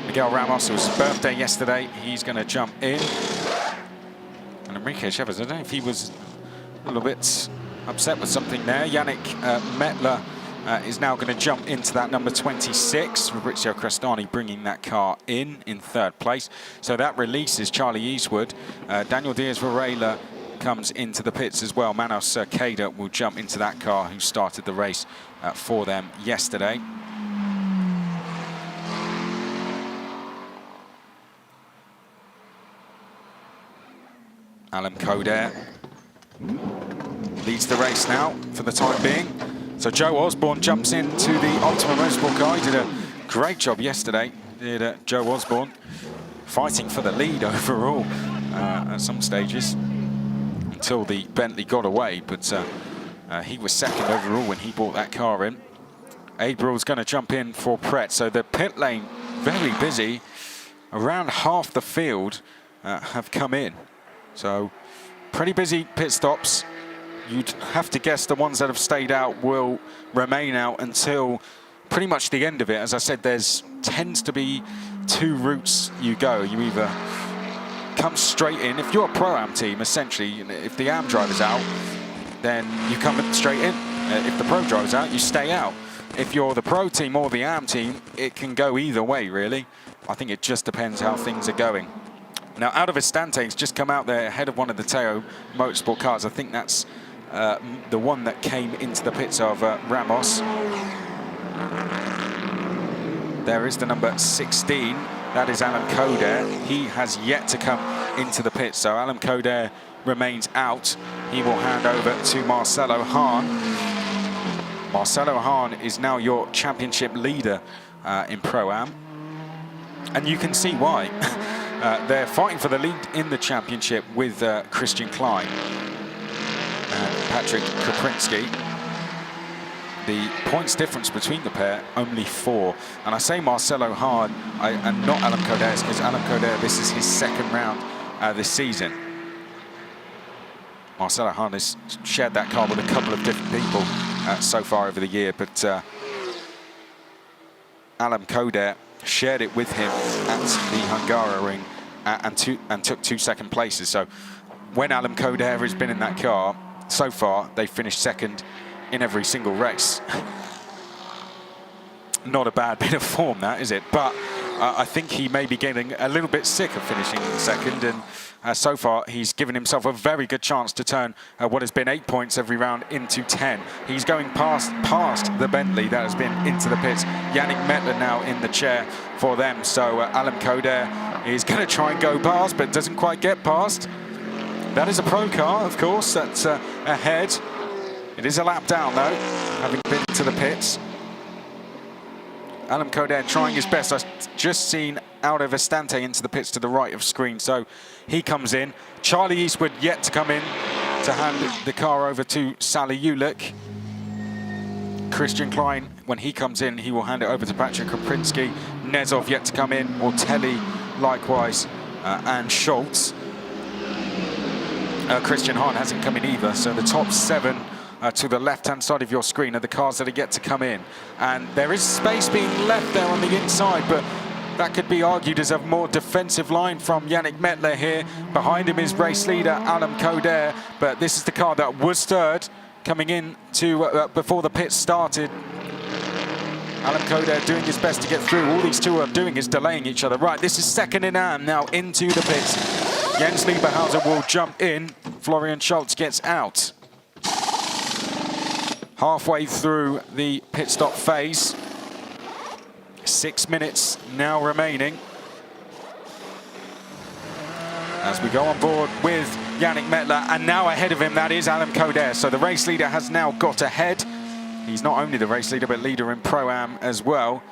Miguel Ramos, it was his birthday yesterday. He's going to jump in. And Enrique Chavez, I don't know if he was a little bit upset with something there. Yannick Metler is now going to jump into that number 26. Fabrizio Crestani bringing that car in 3rd place. So that releases Charlie Eastwood. Daniel Diaz Varela comes into the pits as well. Manos Cerqueda will jump into that car who started the race for them yesterday. Alan Coder leads the race now for the time being. So Joe Osborne jumps into the Optima Motorsport car. He did a great job yesterday, did Joe Osborne, fighting for the lead overall at some stages until the Bentley got away, but he was 2nd overall when he brought that car in. Abrill's going to jump in for Pret, so the pit lane very busy. Around half the field have come in, so pretty busy pit stops. You'd have to guess the ones that have stayed out will remain out until pretty much the end of it. As I said, there's tends to be two routes you go. You either come straight in. If you're a Pro-Am team, essentially, if the Am driver's out, then you come straight in. If the Pro driver's out, you stay out. If you're the Pro team or the Am team, it can go either way, really. I think it just depends how things are going. Now, out of Estante's just come out there ahead of one of the Teo Motorsport cars. I think that's the one that came into the pits of Ramos. There is the number 16. That is Alan Coder. He has yet to come into the pits, so Alan Coder remains out. He will hand over to Marcelo Hahn. Marcelo Hahn is now your championship leader in Pro-Am. And you can see why. They're fighting for the lead in the championship with Christian Klein and Patrick Koprinski. The points difference between the pair, only 4. And I say Marcelo Hahn and not Alan Coder, because Alan Coder, this is his second round this season. Marcelo Hahn has shared that car with a couple of different people so far over the year, but Alan Coder shared it with him at the Hungaroring and took 2 second places. So when Alan Coder has been in that car, so far they've finished second in every single race. Not a bad bit of form, that, is it? But I think he may be getting a little bit sick of finishing second, and so far he's given himself a very good chance to turn what has been 8 points every round into 10. He's going past the Bentley that has been into the pits. Yannick Mettler now in the chair for them. So Alan Coder is going to try and go past, but doesn't quite get past. That is a Pro car, of course, that's ahead. It is a lap down, though, having been to the pits. Alan Coder trying his best. I've just seen out of Estante into the pits to the right of screen, so he comes in. Charlie Eastwood yet to come in to hand the car over to Sally Ulick. Christian Klein, when he comes in, he will hand it over to Patrick Koprinski. Nezov yet to come in, Ortelli likewise, and Schultz. Christian Hahn hasn't come in either, so the top 7 to the left-hand side of your screen are the cars that are yet to come in. And there is space being left there on the inside, but that could be argued as a more defensive line from Yannick Mettler here. Behind him is race leader Alan Coder, but this is the car that was third coming in to before the pits started. Alan Coder doing his best to get through. All these two are doing is delaying each other. Right, this is second in Am now into the pits. Jens Lieberhauser will jump in. Florian Schultz gets out. Halfway through the pit stop phase. 6 minutes now remaining. As we go on board with Yannick Mettler, and now ahead of him, that is Alan Coder. So the race leader has now got ahead. He's not only the race leader, but leader in Pro-Am as well.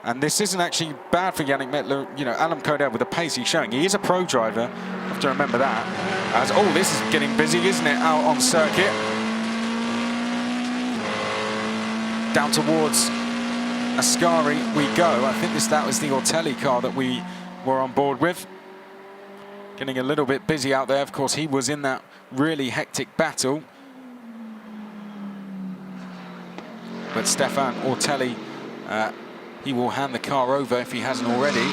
And this isn't actually bad for Yannick Mettler. You know, Alan Coder with the pace he's showing. He is a Pro driver. You have to remember that. As, oh, this is getting busy, isn't it, out on circuit? Down towards Ascari we go. I think that was the Ortelli car that we were on board with. Getting a little bit busy out there. Of course, he was in that really hectic battle. But Stefan Ortelli, he will hand the car over if he hasn't already.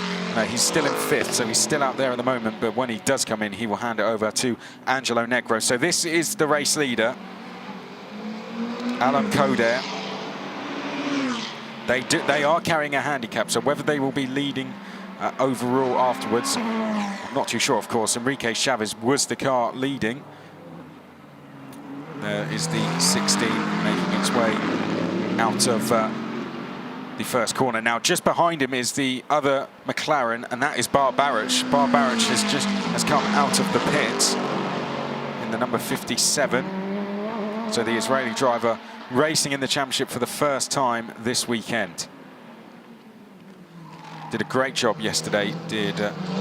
He's still in 5th, so he's still out there at the moment. But when he does come in, he will hand it over to Angelo Negro. So this is the race leader, Alan Coder. They are carrying a handicap, so whether they will be leading overall afterwards, I'm not too sure, of course. Enrique Chavez was the car leading. There is the 16 making its way out of the first corner. Now, just behind him is the other McLaren, and that is Bart Baric. Bart Baric has come out of the pit in the number 57. So the Israeli driver racing in the championship for the first time this weekend. Did a great job yesterday, did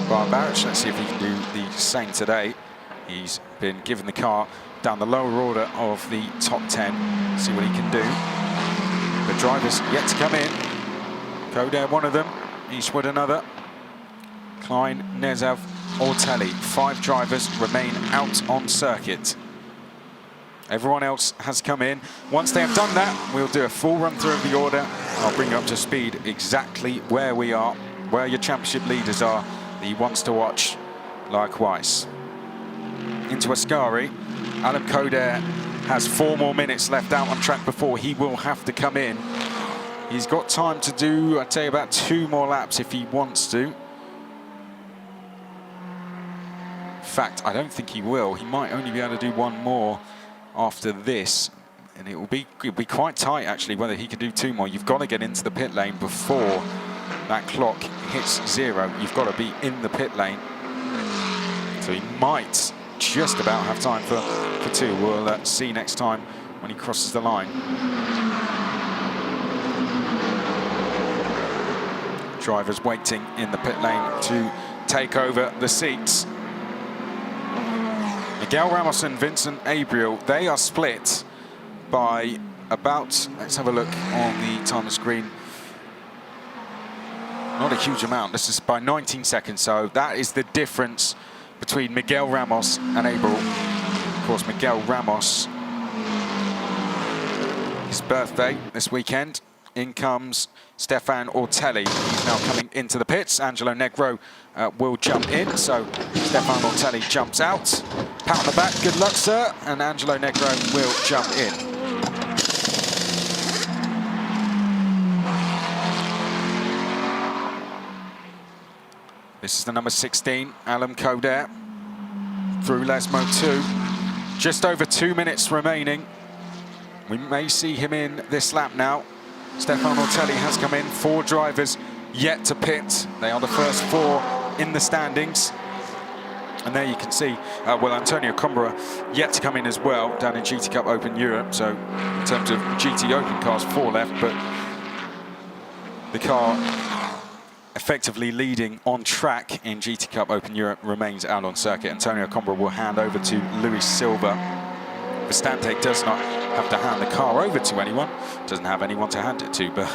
Bart Baric. Let's see if he can do the same today. He's been given the car down the lower order of the top 10. See what he can do. The drivers yet to come in. Coder, one of them. Eastwood, another. Klein, Nezav, Ortelli. 5 drivers remain out on circuit. Everyone else has come in. Once they have done that, we'll do a full run through of the order I'll bring you up to speed exactly where we are, where your championship leaders are, that he wants to watch likewise. Into Ascari, Alan Coder has 4 more minutes left out on track before he will have to come in. He's got time to do, I'd say, about 2 more laps if he wants to. In fact, I don't think he will. He might only be able to do 1 more after this. And it'll be quite tight, actually, whether he can do 2 more. You've got to get into the pit lane before that clock hits 0. You've got to be in the pit lane. So he might just about have time for 2. We'll see next time when he crosses the line. Drivers waiting in the pit lane to take over the seats. Miguel Ramos and Vincent Abriel, they are split by about, let's have a look on the timer screen, not a huge amount. This is by 19 seconds, so that is the difference between Miguel Ramos and Abriel. Of course, Miguel Ramos, his birthday this weekend. In comes Stefan Ortelli. He's now coming into the pits. Angelo Negro will jump in, so Stefan Ortelli jumps out. Pat on the back, good luck, sir, and Angelo Negro will jump in. This is the number 16, Alan Coder, through Lesmo 2. Just over 2 minutes remaining. We may see him in this lap now. Stefan Ortelli has come in. 4 drivers yet to pit. They are the first 4 in the standings. And there you can see, well, Antonio Combra yet to come in as well down in GT Cup Open Europe. So in terms of GT Open cars, 4 left, but the car effectively leading on track in GT Cup Open Europe remains out on circuit. Antonio Combra will hand over to Luis Silva. Vistante does not have to hand the car over to anyone, doesn't have anyone to hand it to, but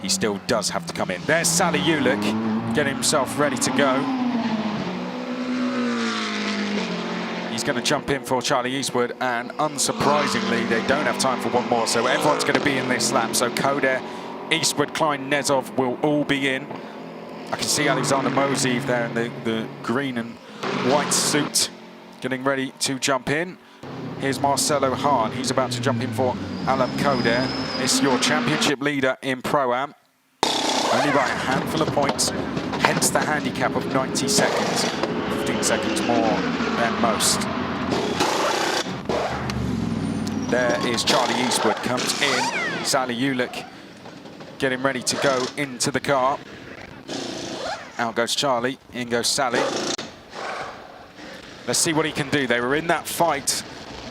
he still does have to come in. There's Sally Ulick getting himself ready to go. He's going to jump in for Charlie Eastwood, and unsurprisingly, they don't have time for 1 more, so everyone's going to be in this lap. So Coder, Eastwood, Klein, Nezov will all be in. I can see Alexander Moseev there in the green and white suit, getting ready to jump in. Here's Marcelo Hahn. He's about to jump in for Alan Coder. It's your championship leader in Pro-Am. Only by a handful of points, hence the handicap of 90 seconds. 15 seconds more than most. There is Charlie Eastwood, comes in. Sally Ulick getting ready to go into the car. Out goes Charlie, in goes Sally. Let's see what he can do. They were in that fight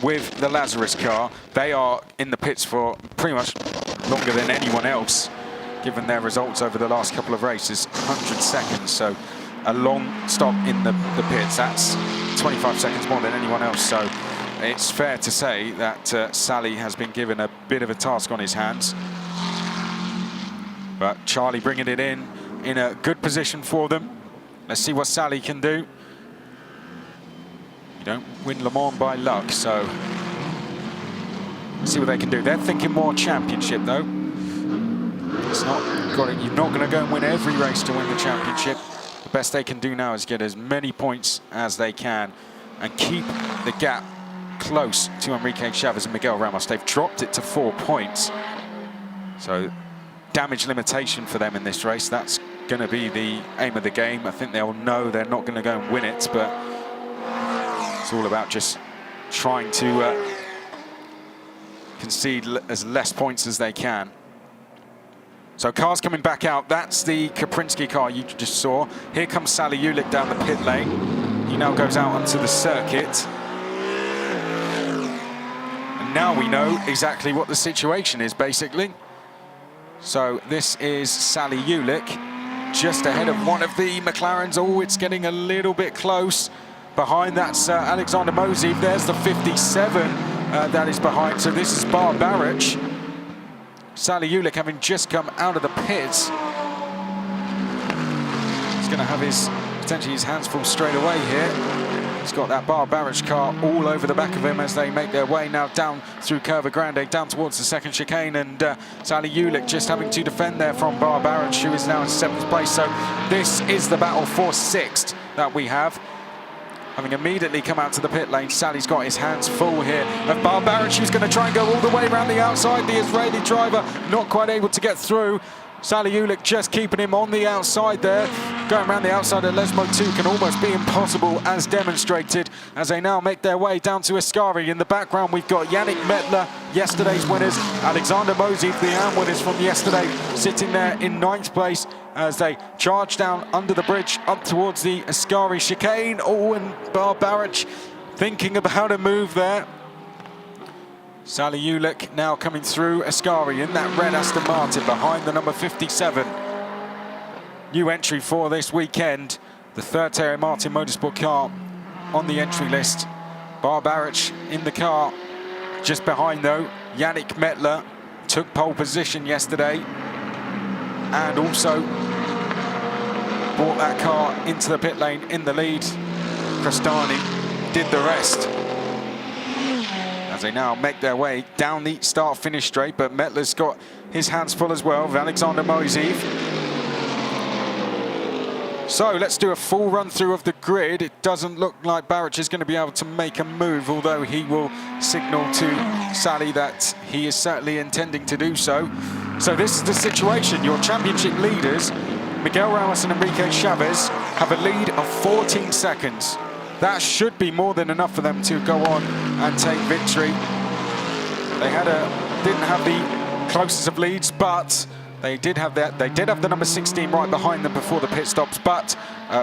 with the Lazarus car. They are in the pits for pretty much longer than anyone else, given their results over the last couple of races. 100 seconds, so a long stop in the pits. That's 25 seconds more than anyone else, so it's fair to say that Sally has been given a bit of a task on his hands. But Charlie bringing it in a good position for them. Let's see what Sally can do. You don't win Le Mans by luck, so see what they can do. They're thinking more championship, though. It's not you're not going to go and win every race to win the championship. The best they can do now is get as many points as they can and keep the gap close to Enrique Chavez and Miguel Ramos. They've dropped it to 4 points. So damage limitation for them in this race. That's going to be the aim of the game. I think they'll know they're not going to go and win it, but it's all about just trying to concede as less points as they can. So cars coming back out. That's the Kaprinsky car you just saw. Here comes Sally Ulick down the pit lane. He now goes out onto the circuit. And now we know exactly what the situation is, basically. So this is Sally Ulick, just ahead of one of the McLarens. Oh, it's getting a little bit close. Behind that's Alexander Moseev. There's the 57 that is behind. So this is Bar Baric. Sally Ulick having just come out of the pits. He's going to have potentially his hands full straight away here. He's got that Barbaric car all over the back of him as they make their way now down through Curva Grande, down towards the second chicane, and Sally Ulick just having to defend there from Barbaric, who is now in 7th place. So this is the battle for 6th that we have. Having immediately come out to the pit lane, Sally's got his hands full here of Barbaric, who's going to try and go all the way around the outside. The Israeli driver not quite able to get through. Sally Ulick just keeping him on the outside there. Going around the outside of Lesmo 2 can almost be impossible, as demonstrated, as they now make their way down to Ascari. In the background, we've got Yannick Mettler, yesterday's winners, Alexander Mosiv, the AM winners from yesterday, sitting there in 9th place as they charge down under the bridge up towards the Ascari chicane. Oh, and Barbaric thinking about a move there. Sally Ulick now coming through Ascari in that red Aston Martin behind the number 57. New entry for this weekend, the third Terry Martin Motorsport car on the entry list. Barbaric in the car. Just behind though, Yannick Mettler took pole position yesterday and also brought that car into the pit lane in the lead. Crestani did the rest. As they now make their way down the start-finish straight, but Mettler's got his hands full as well with Alexander Mosiv. So let's do a full run-through of the grid. It doesn't look like Baric is going to be able to make a move, although he will signal to Sally that he is certainly intending to do so. So this is the situation. Your championship leaders, Miguel Ramos and Enrique Chavez, have a lead of 14 seconds. That should be more than enough for them to go on and take victory. They didn't have the closest of leads, but they did have that. They did have the number 16 right behind them before the pit stops, but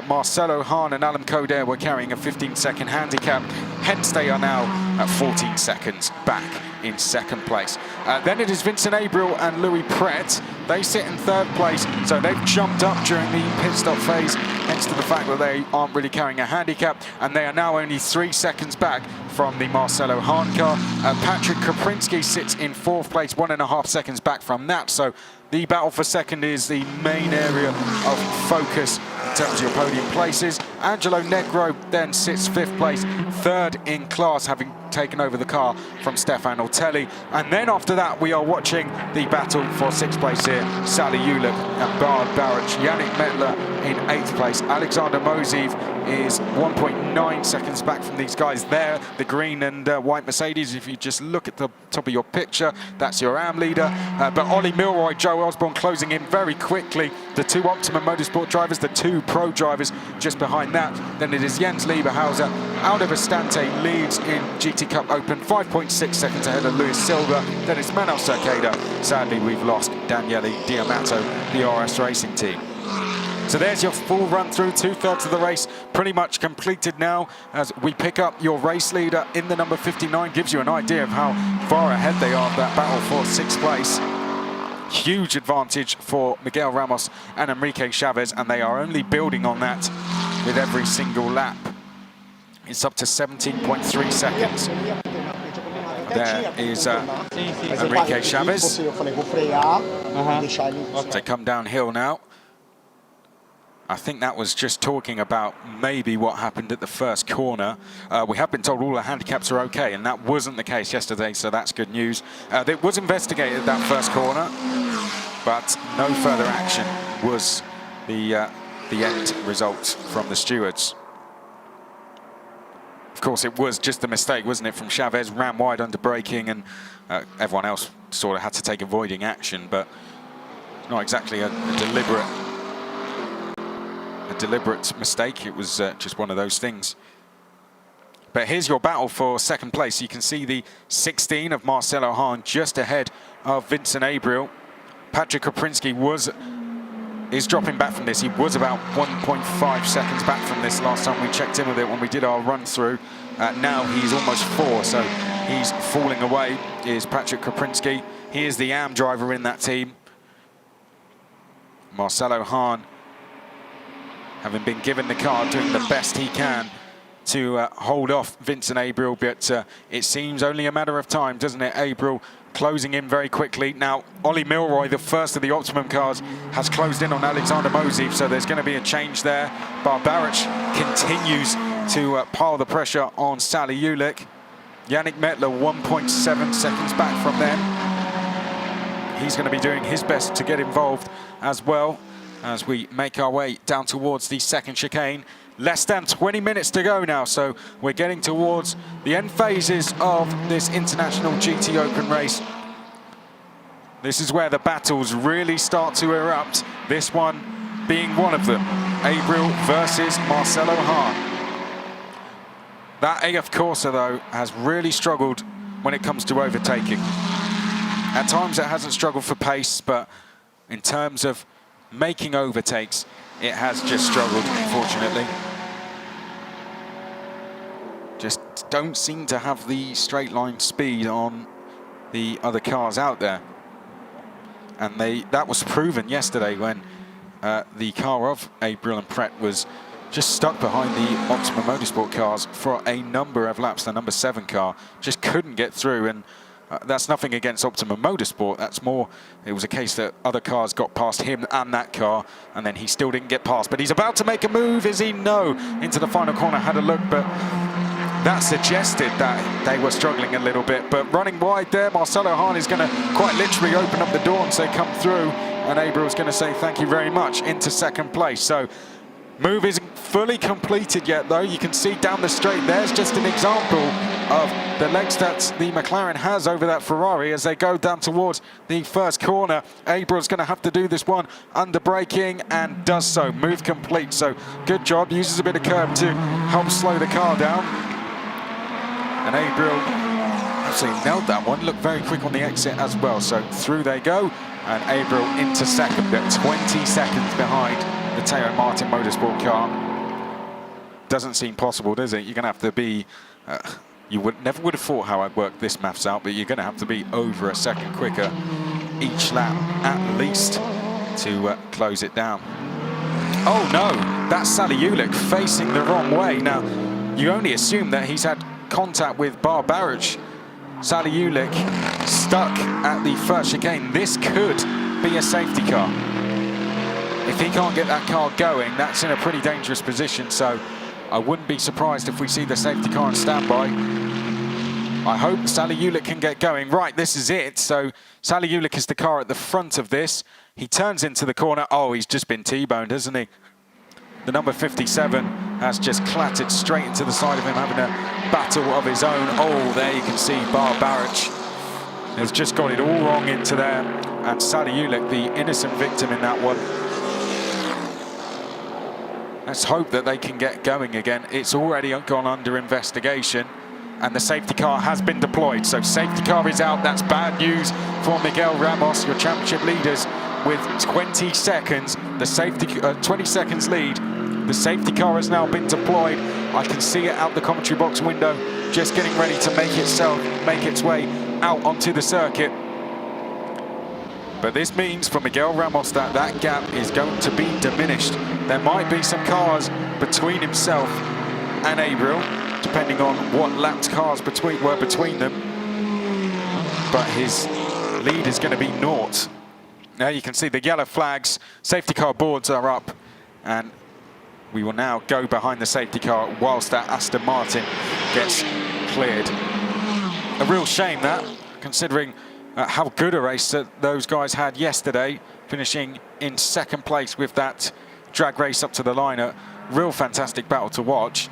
Marcelo Hahn and Alan Coder were carrying a 15-second handicap. Hence, they are now at 14 seconds back in 2nd place. Then it is Vincent Abriel and Louis Pret. They sit in 3rd place, so they've jumped up during the pit stop phase, thanks to the fact that they aren't really carrying a handicap, and they are now only 3 seconds back from the Marcelo Hahn car. Patrick Koprinski sits in 4th place, 1.5 seconds back from that. So the battle for 2nd is the main area of focus in terms of your podium places. Angelo Negro then sits 5th place, 3rd in class, having taken over the car from Stefan Ortelli. And then after that, we are watching the battle for 6th place here. Sally Ulick and Barbaric. Yannick Mettler in 8th place. Alexander Mosiv is 1.9 seconds back from these guys there. The green and white Mercedes, if you just look at the top of your picture, that's your AM leader. But Ollie Milroy, Joe Osborne closing in very quickly. The 2 Optimum Motorsport drivers, the 2 Pro drivers just behind that. Then it is Jens Lieberhauser. Aldo Vestante leads in GT Cup Open, 5.6 seconds ahead of Luis Silva. Then it's Manuel Cerqueda. Sadly, we've lost Daniele Diamato, the RS Racing team. So there's your full run through, 2/3 of the race pretty much completed now as we pick up your race leader in the number 59. Gives you an idea of how far ahead they are of that battle for 6th place. Huge advantage for Miguel Ramos and Enrique Chavez, and they are only building on that with every single lap. It's up to 17.3 seconds. There is Enrique Chavez. They come downhill now. I think that was just talking about maybe what happened at the first corner. We have been told all the handicaps are okay, and that wasn't the case yesterday, so that's good news. It was investigated, that first corner, but no further action was the end result from the stewards. Of course, it was just a mistake, wasn't it, from Chavez, ran wide under braking, and everyone else sort of had to take avoiding action, but not exactly a deliberate mistake. It was just one of those things. But here's your battle for 2nd place. You can see the 16 of Marcelo Hahn just ahead of Vincent Abriel. Patrick Koprinski is dropping back from this. He was about 1.5 seconds back from this last time we checked in with it when we did our run through. Now he's almost 4, so he's falling away, is Patrick Koprinski. He is the AM driver in that team. Marcelo Hahn, having been given the car, doing the best he can to hold off Vincent Abriel, but it seems only a matter of time, doesn't it? Abriel closing in very quickly. Now, Ollie Milroy, the first of the Optimum cars, has closed in on Alexander Mosiv, so there's going to be a change there. Barbaric continues to pile the pressure on Sally Ulick. Yannick Mettler 1.7 seconds back from them. He's going to be doing his best to get involved as well as we make our way down towards the second chicane. Less than 20 minutes to go now, so we're getting towards the end phases of this International GT Open race. This is where the battles really start to erupt, this one being one of them. Abriel versus Marcelo Hahn. That AF Corsa, though, has really struggled when it comes to overtaking. At times it hasn't struggled for pace, but in terms of making overtakes, it has just struggled, unfortunately. Just don't seem to have the straight line speed on the other cars out there. And that was proven yesterday when the car of Abriel and Pret was just stuck behind the Optima Motorsport cars for a number of laps. The number 7 car just couldn't get through, and that's nothing against Optima Motorsport. That's more, it was a case that other cars got past him and that car, and then he still didn't get past. But he's about to make a move, is he? No. Into the final corner, had a look, but that suggested that they were struggling a little bit. But running wide there, Marcelo Hahn is going to quite literally open up the door and say, come through. And Abriel's going to say, thank you very much, into second place. So move isn't fully completed yet, though. You can see down the straight, there's just an example of the legs that the McLaren has over that Ferrari as they go down towards the first corner. Abriel's going to have to do this one under braking and does so. Move complete. So good job. Uses a bit of curb to help slow the car down. And Abriel absolutely nailed that one. Looked very quick on the exit as well. So through they go. And Abriel into second, but 20 seconds behind the Teo Martin Motorsport car. Doesn't seem possible, does it? You're going to have to be, you never would have thought how I'd work this maths out, but you're going to have to be over a second quicker each lap at least to close it down. Oh no, that's Sally Ulick facing the wrong way. Now, you only assume that he's had contact with Bar Barrage. Sally Ulick stuck at the first chicane. This could be a safety car. If he can't get that car going, that's in a pretty dangerous position. So I wouldn't be surprised if we see the safety car on standby. I hope Sally Ulick can get going. Right, this is it. So Sally Ulick is the car at the front of this. He turns into the corner. Oh, he's just been T-boned, hasn't he? The number 57 has just clattered straight into the side of him, having a battle of his own. Oh, there you can see Bar Barrage has just got it all wrong into there. And Sally Ulick, the innocent victim in that one. Let's hope that they can get going again. It's already gone under investigation, and the safety car has been deployed. So safety car is out. That's bad news for Miguel Ramos, your championship leaders, with 20 seconds. The safety 20 seconds lead. The safety car has now been deployed. I can see it out the commentary box window, just getting ready to make its way out onto the circuit. But this means for Miguel Ramos that that gap is going to be diminished. There might be some cars between himself and Abriel, depending on what lapped cars were between them. But his lead is going to be naught. Now you can see the yellow flags, safety car boards are up, and we will now go behind the safety car whilst that Aston Martin gets cleared. A real shame that, considering how good a race that those guys had yesterday, finishing in second place with that drag race up to the line. A real fantastic battle to watch.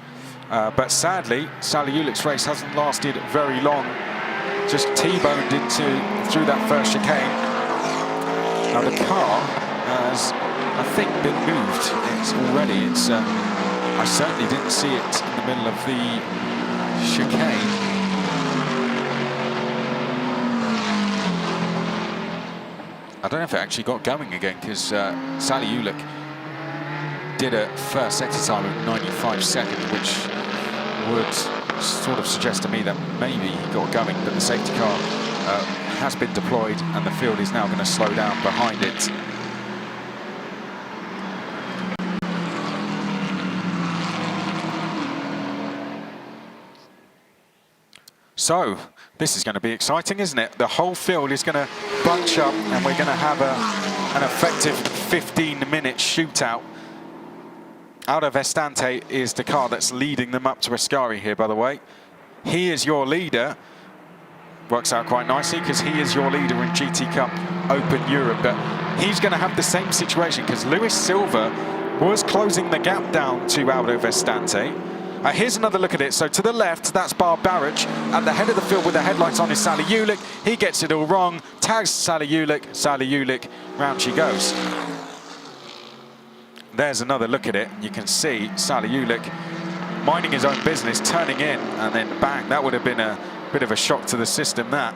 But sadly, Sally Ulick's race hasn't lasted very long. Just T-boned through that first chicane. Now the car has, I think, been moved. I certainly didn't see it in the middle of the chicane. I don't know if it actually got going again, because Sally Ulick did a first sector time of 95 seconds, which would sort of suggest to me that maybe he got going, but the safety car has been deployed and the field is now going to slow down behind it. So, this is going to be exciting, isn't it? The whole field is going to bunch up and we're going to have an effective 15-minute shootout. Aldo Vestante is the car that's leading them up to Ascari here, by the way. He is your leader. Works out quite nicely because he is your leader in GT Cup Open Europe. But he's going to have the same situation because Lewis Silva was closing the gap down to Aldo Vestante. Here's another look at it. So to the left, that's Barbaric. At the head of the field with the headlights on is Sally Ulick. He gets it all wrong. Tags Sally Ulick. Round she goes. There's another look at it. You can see Sally Ulick minding his own business, turning in, and then bang. That would have been a bit of a shock to the system, that.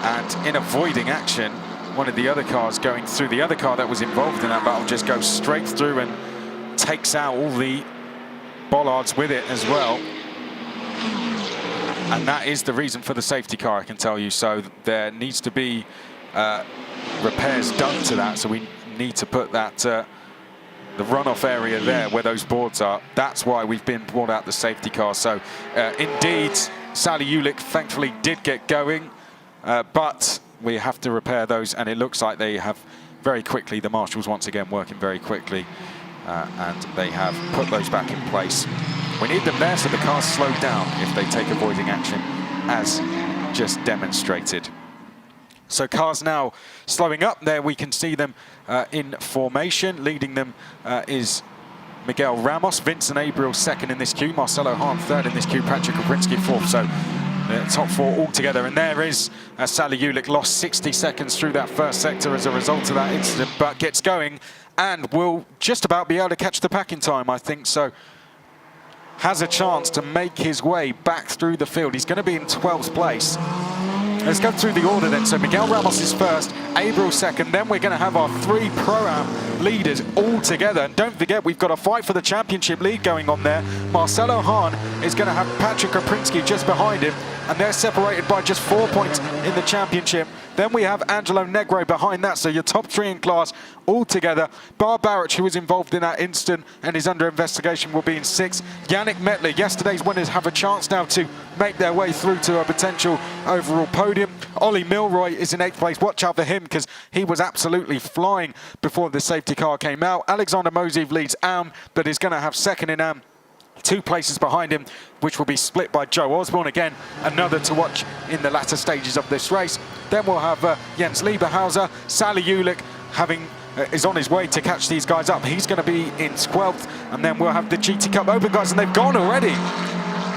And in avoiding action, one of the other cars going through, the other car that was involved in that battle just goes straight through and takes out all the bollards with it as well. And that is the reason for the safety car, I can tell you. So there needs to be repairs done to that. So we need to put that the runoff area there where those boards are. That's why we've been brought out the safety car. So indeed, Sally Ulick thankfully did get going, but we have to repair those, and it looks like they have very quickly, the marshals once again working very quickly, and they have put those back in place. We need them there so the cars slow down if they take avoiding action, as just demonstrated. So cars now slowing up. There we can see them in formation. Leading them is Miguel Ramos, Vincent Abriel second in this queue, Marcelo Hahn third in this queue, Patrick Kaprinski fourth. So top four all together. And there is Sally Ulick, lost 60 seconds through that first sector as a result of that incident, but gets going and will just about be able to catch the pack in time, I think. So has a chance to make his way back through the field. He's going to be in 12th place. Let's go through the order then. So Miguel Ramos is first, Abriel second, then we're going to have our three Pro-Am leaders all together. And don't forget, we've got a fight for the championship lead going on there. Marcelo Hahn is going to have Patrick Kaprinski just behind him, and they're separated by just 4 points in the championship. Then we have Angelo Negro behind that, so your top three in class all together. Barbaric, who was involved in that incident and is under investigation, will be in sixth. Yannick Metler, yesterday's winners, have a chance now to make their way through to a potential overall podium. Ollie Milroy is in 8th place. Watch out for him because he was absolutely flying before the safety car came out. Alexander Mosiv leads AM, but is going to have second in AM. 2 places behind him, which will be split by Joe Osborne. Again, another to watch in the latter stages of this race. Then we'll have Jens Lieberhauser. Sally Ulick is on his way to catch these guys up. He's going to be in 12th. And then we'll have the GT Cup Open guys, and they've gone already.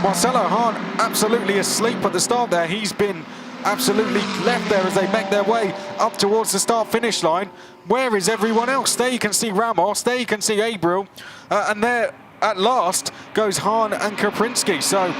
Marcelo Hahn absolutely asleep at the start there. He's been absolutely left there as they make their way up towards the start-finish line. Where is everyone else? There you can see Ramos. There you can see Abriel. And there, at last, goes Hahn and Kaprinski. So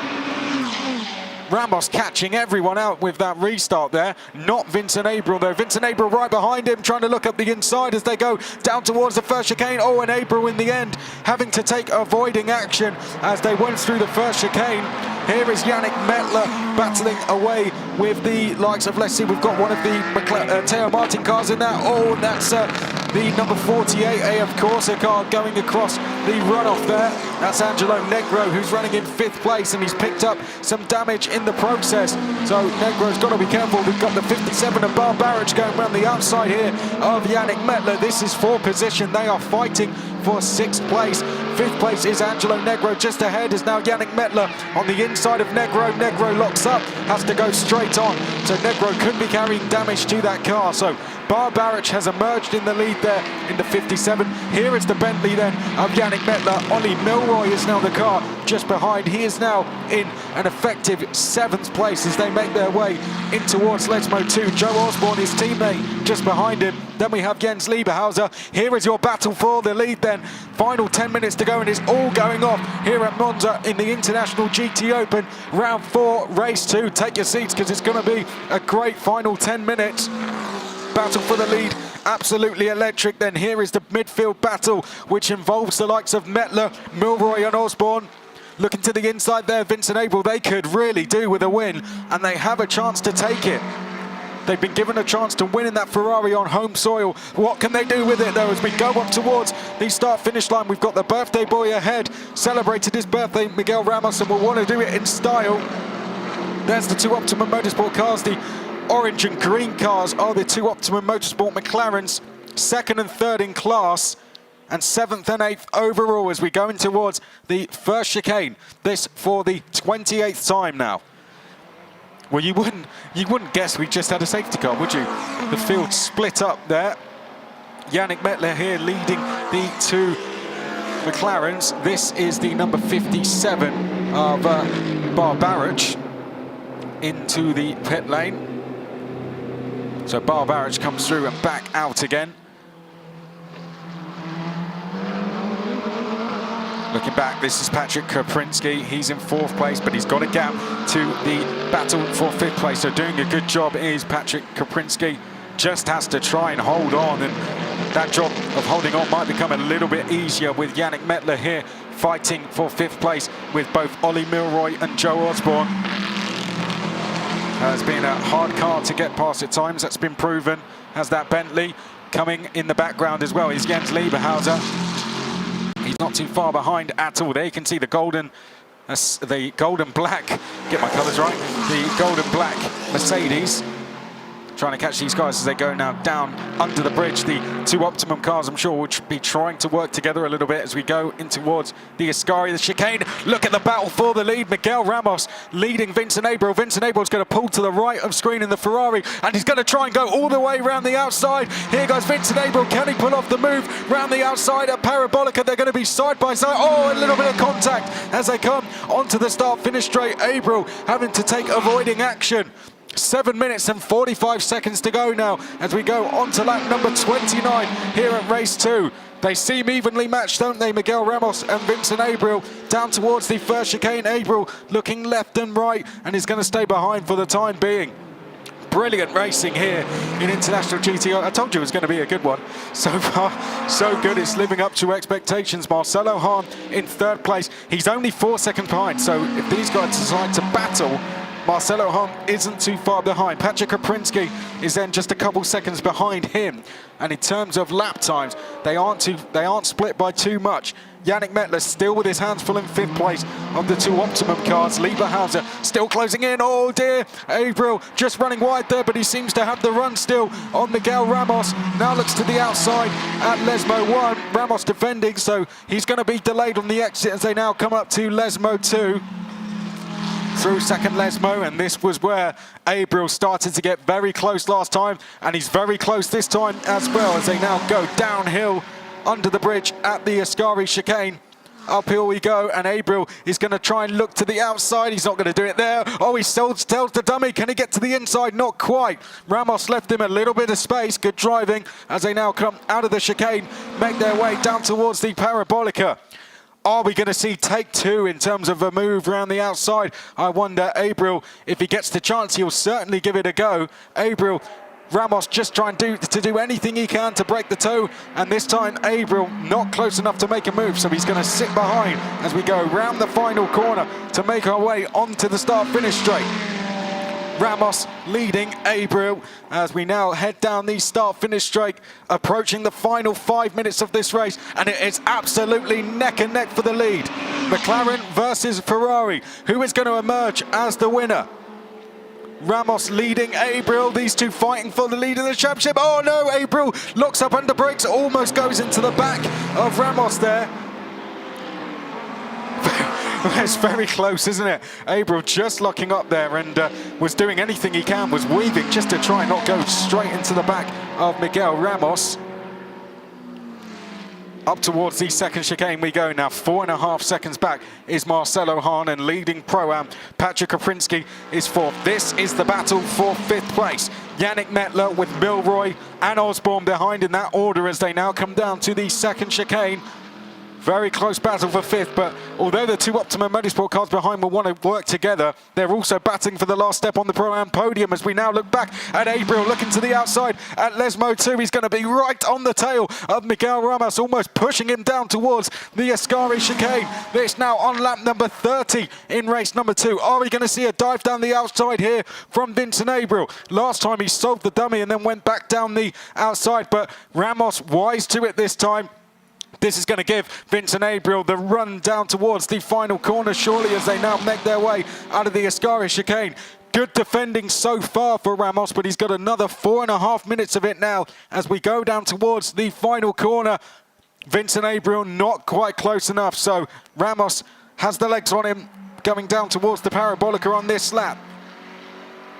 Ramos catching everyone out with that restart there. Not Vincent Abriel though. Vincent Abriel right behind him, trying to look up the inside as they go down towards the first chicane. Oh, and Abriel in the end having to take avoiding action as they went through the first chicane. Here is Yannick Metler battling away with the likes of, let's see, we've got one of the Teo Martin cars in there. Oh, and that's the number 48A, of course, a car going across the runoff there. That's Angelo Negro, who's running in 5th place, and he's picked up some damage in the process. So Negro's got to be careful. We've got the 57 of Barbaric going around the outside here of Yannick Metler. This is 4th position. They are fighting for 6th place. 5th place is Angelo Negro. Just ahead is now Yannick Metler on the inside of Negro. Negro locks up, has to go straight on. So Negro could be carrying damage to that car. So Barbaric has emerged in the lead there in the 57. Here is the Bentley then of Yannick Metler. Ollie Milroy is now the car just behind. He is now in an effective 7th place as they make their way in towards Lesmo 2. Joe Osborne, his teammate, just behind him. Then we have Jens Lieberhauser. Here is your battle for the lead then. Final 10 minutes to go and it's all going off here at Monza in the International GT Open. Round 4, race 2. Take your seats because it's going to be a great final 10 minutes. Battle for the lead, absolutely electric. Then here is the midfield battle, which involves the likes of Metler, Milroy and Osborne. Looking to the inside there, Vincent Abriel, they could really do with a win, and they have a chance to take it. They've been given a chance to win in that Ferrari on home soil. What can they do with it, though, as we go up towards the start-finish line? We've got the birthday boy ahead, celebrated his birthday, Miguel Ramos, and will want to do it in style. There's the 2 Optimum Motorsport cars. The orange and green cars are the 2 Optimum Motorsport McLarens, 2nd and 3rd in class. and 7th and 8th overall as we go in towards the first chicane. This for the 28th time now. Well, you wouldn't guess we just had a safety car, would you? The field split up there. Yannick Mettler here leading the two McLarens. This is the number 57 of Barbarich into the pit lane. So Barbarich comes through and back out again. Looking back, this is Patrick Kaprinski. He's in 4th place, but he's got a gap to the battle for 5th place. So doing a good job is Patrick Kaprinski. Just has to try and hold on, and that job of holding on might become a little bit easier with Yannick Mettler here fighting for 5th place with both Ollie Milroy and Joe Osborne. Has been a hard car to get past at times. That's been proven. Has that Bentley coming in the background as well is Jens Lieberhauser. He's not too far behind at all. There you can see the golden black, get my colours right, the golden black Mercedes. Trying to catch these guys as they go now down under the bridge. The two Optimum cars, I'm sure, will be trying to work together a little bit as we go in towards the Ascari, the chicane. Look at the battle for the lead. Miguel Ramos leading Vincent Abreu. Vincent Abreu is going to pull to the right of screen in the Ferrari, and he's going to try and go all the way around the outside. Here goes Vincent Abreu. Can he pull off the move round the outside at Parabolica? They're going to be side by side. Oh, a little bit of contact as they come onto the start-finish straight. Abreu having to take avoiding action. 7 minutes and 45 seconds to go now as we go on to lap number 29 here at race 2. They seem evenly matched, don't they? Miguel Ramos and Vincent Abreu down towards the first chicane. Abreu looking left and right and is going to stay behind for the time being. Brilliant racing here in International GT. I told you it was going to be a good one. So far, so good. It's living up to expectations. Marcelo Hahn in 3rd place. He's only 4 seconds behind. So if these guys decide to battle, Marcelo Hahn isn't too far behind. Patrick Kaprinski is then just a couple seconds behind him. And in terms of lap times, they aren't split by too much. Yannick Mettler still with his hands full in 5th place of the two Optimum cars. Lieberhauser still closing in. Oh dear, Abreu just running wide there, but he seems to have the run still on Miguel Ramos. Now looks to the outside at Lesmo 1. Ramos defending, so he's going to be delayed on the exit as they now come up to Lesmo 2. Through second Lesmo, and this was where Abreu started to get very close last time, and he's very close this time as well as they now go downhill under the bridge at the Ascari chicane. Uphill we go, and Abreu is going to try and look to the outside. He's not going to do it there. Oh, he still tells the dummy. Can he get to the inside? Not quite. Ramos left him a little bit of space. Good driving as they now come out of the chicane, make their way down towards the Parabolica. Are we going to see take 2 in terms of a move around the outside? I wonder. Abreu, if he gets the chance, he'll certainly give it a go. Abreu, Ramos just trying to do anything he can to break the toe, and this time Abreu not close enough to make a move, so he's going to sit behind as we go round the final corner to make our way onto the start-finish straight. Ramos leading Abreu as we now head down the start-finish straight, approaching the final 5 minutes of this race, and it is absolutely neck and neck for the lead. McLaren versus Ferrari. Who is going to emerge as the winner? Ramos leading Abreu, these two fighting for the lead in the championship. Oh no, Abreu locks up under brakes, almost goes into the back of Ramos there. It's very close, isn't it? Abreu just locking up there and was doing anything he can, was weaving just to try and not go straight into the back of Miguel Ramos. Up towards the second chicane we go now. 4.5 seconds back is Marcelo Hahn, and leading Pro-Am Patrick Kaprinski is 4th. This is the battle for 5th place. Yannick Mettler with Milroy and Osborne behind in that order as they now come down to the second chicane. Very close battle for 5th, but although the two Optimum Motorsport cars behind will want to work together, they're also battling for the last step on the Pro-Am podium as we now look back at Abreu looking to the outside at Lesmo 2. He's going to be right on the tail of Miguel Ramos, almost pushing him down towards the Ascari chicane. This now on lap number 30 in race number 2. Are we going to see a dive down the outside here from Vincent Abreu? Last time he solved the dummy and then went back down the outside, but Ramos wise to it this time. This is going to give Vincent Abreu the run down towards the final corner, surely, as they now make their way out of the Ascari chicane. Good defending so far for Ramos, but he's got another 4.5 minutes of it now as we go down towards the final corner. Vincent Abriel not quite close enough, so Ramos has the legs on him, going down towards the Parabolica on this lap.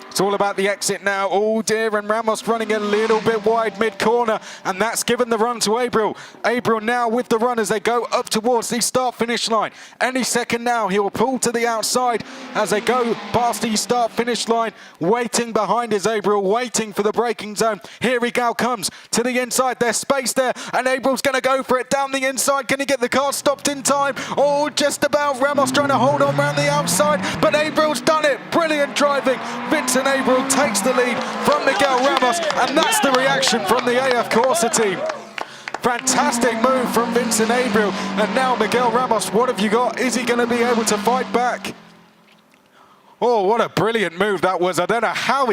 It's all about the exit now. Oh dear, and Ramos running a little bit wide mid-corner, and that's given the run to Abriel. Abriel now with the run as they go up towards the start-finish line. Any second now, he will pull to the outside as they go past the start-finish line. Waiting behind is Abriel, waiting for the braking zone. Here he now comes to the inside. There's space there, and Abriel's going to go for it down the inside. Can he get the car stopped in time? Oh, just about. Ramos trying to hold on around the outside, but Abriel's done it. Brilliant driving. Vincent Abriel takes the lead from Miguel Ramos, and that's the reaction from the AF Corsa team. Fantastic move from Vincent Abriel, and now Miguel Ramos, what have you got? Is he going to be able to fight back? Oh, what a brilliant move that was. I don't know how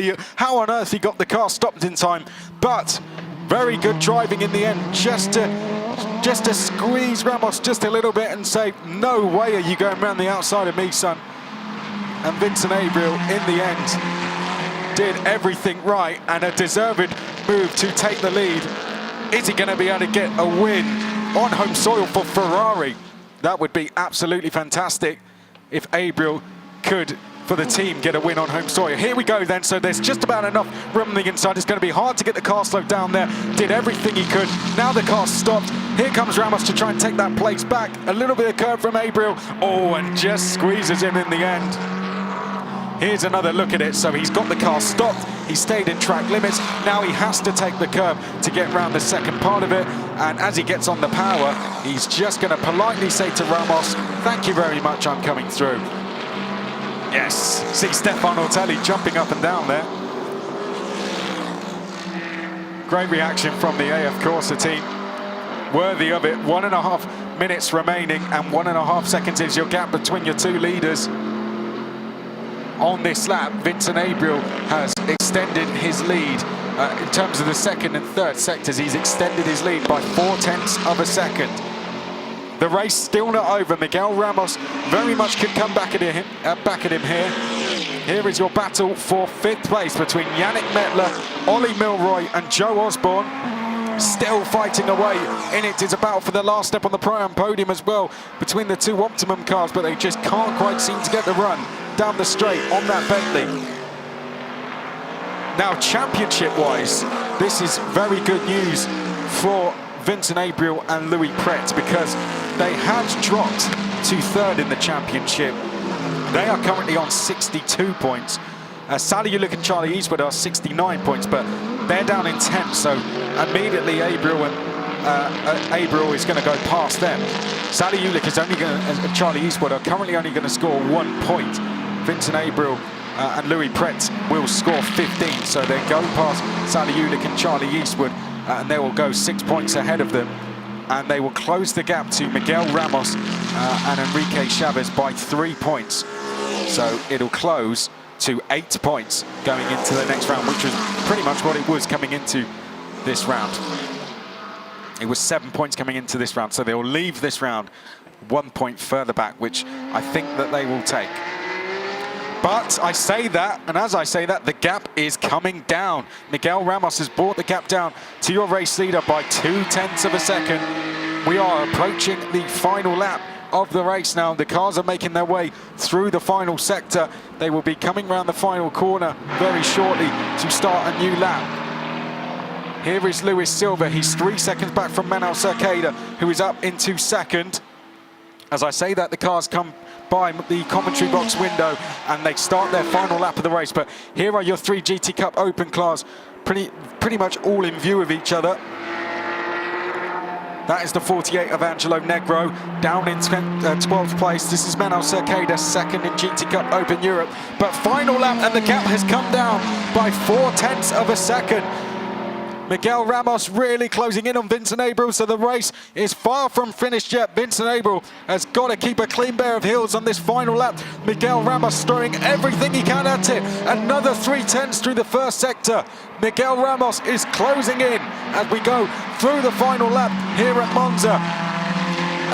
on earth he got the car stopped in time, but very good driving in the end, just to squeeze Ramos just a little bit and say, no way are you going around the outside of me, son. And Vincent Abriel, in the end, did everything right, and a deserved move to take the lead. Is he going to be able to get a win on home soil for Ferrari? That would be absolutely fantastic if Abriel could, for the team, get a win on home soil. Here we go then, so there's just about enough room on the inside. It's going to be hard to get the car slowed down there. Did everything he could. Now the car's stopped. Here comes Ramos to try and take that place back. A little bit of curve from Abriel. Oh, and just squeezes him in the end. Here's another look at it. So he's got the car stopped. He stayed in track limits. Now he has to take the curb to get around the second part of it. And as he gets on the power, he's just going to politely say to Ramos, thank you very much, I'm coming through. Yes, see Stefan Ortelli jumping up and down there. Great reaction from the AF Corsa team. Worthy of it. 1.5 minutes remaining, and 1.5 seconds is your gap between your two leaders. On this lap, Vincent Abriel has extended his lead in terms of the second and third sectors. He's extended his lead by 0.4 of a second. The race still not over. Miguel Ramos very much could come back at him here. Here is your battle for 5th place between Yannick Mettler, Ollie Milroy and Joe Osborne. Still fighting away in it. It's a battle for the last step on the Pro-Am podium as well between the two Optimum cars, but they just can't quite seem to get the run down the straight on that Bentley. Now, championship-wise, this is very good news for Vincent Abriel and Louis Pret, because they had dropped to 3rd in the championship. They are currently on 62 points. Sally Ulick and Charlie Eastwood are 69 points, but they're down in 10th, so immediately Abriel is going to go past them. Sally Ulick is only going to, Charlie Eastwood are currently only going to score 1 point. Vincent Abriel and Louis Pret will score 15, so they go past Sally Ulick and Charlie Eastwood, and they will go 6 points ahead of them, and they will close the gap to Miguel Ramos and Enrique Chavez by 3 points. So it'll close to 8 points going into the next round, which was pretty much what it was coming into this round. It was 7 points coming into this round, so they'll leave this round 1 point further back, which I think that they will take. But I say that, and as I say that, the gap is coming down. Miguel Ramos has brought the gap down to your race leader by 0.2 of a second. We are approaching the final lap of the race now. The cars are making their way through the final sector. They will be coming around the final corner very shortly to start a new lap. Here is Luis Silva. He's 3 seconds back from Manuel Cerqueda, who is up into 2nd. As I say that, the cars come by the commentary box window and they start their final lap of the race. But here are your 3 GT Cup Open cars, pretty much all in view of each other. That is the 48 of Angelo Negro, down in 12th place. This is Manuel Cerqueda, 2nd in GT Cup Open Europe. But final lap, and the gap has come down by 0.4 of a second. Miguel Ramos really closing in on Vincent Abriel, so the race is far from finished yet. Vincent Abriel has got to keep a clean pair of heels on this final lap. Miguel Ramos throwing everything he can at it. Another 0.3 through the first sector. Miguel Ramos is closing in as we go through the final lap here at Monza.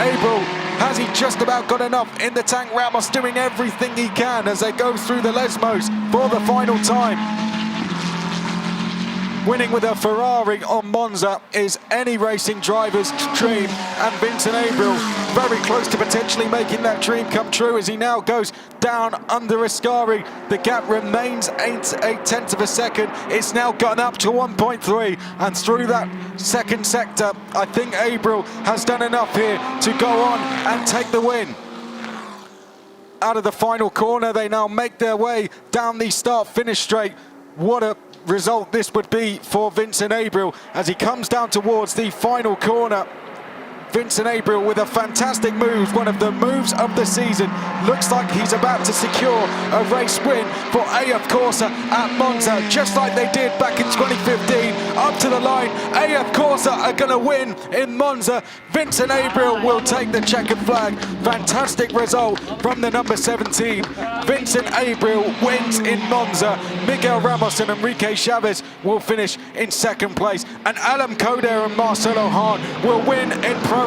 Abriel, has he just about got enough in the tank? Ramos doing everything he can as they go through the Lesmos for the final time. winning with a Ferrari on Monza is any racing driver's dream, and Vincent Abriel very close to potentially making that dream come true as he now goes down under Ascari. The gap remains 8/10 of a second. It's now gone up to 1.3, and through that second sector, I think Abriel has done enough here to go on and take the win. Out of the final corner, they now make their way down the start-finish straight. What a result this would be for Vincent Abriel as he comes down towards the final corner. Vincent Abriel with a fantastic move, one of the moves of the season. Looks like he's about to secure a race win for AF Corse at Monza, just like they did back in 2015. Up to the line, AF Corse are going to win in Monza. Vincent Abriel will take the checkered flag. Fantastic result from the number 17. Vincent Abriel wins in Monza. Miguel Ramos and Enrique Chavez will finish in second place, and Alan Coder and Marcelo Hahn will win in Pro-Am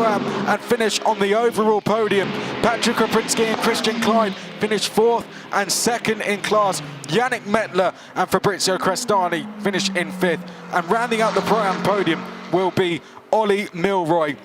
and finish on the overall podium. Patrick Kaprinski and Christian Klein finish fourth and second in class. Yannick Mettler and Fabrizio Crestani finish in fifth, and rounding out the Pro-Am podium will be Ollie Milroy.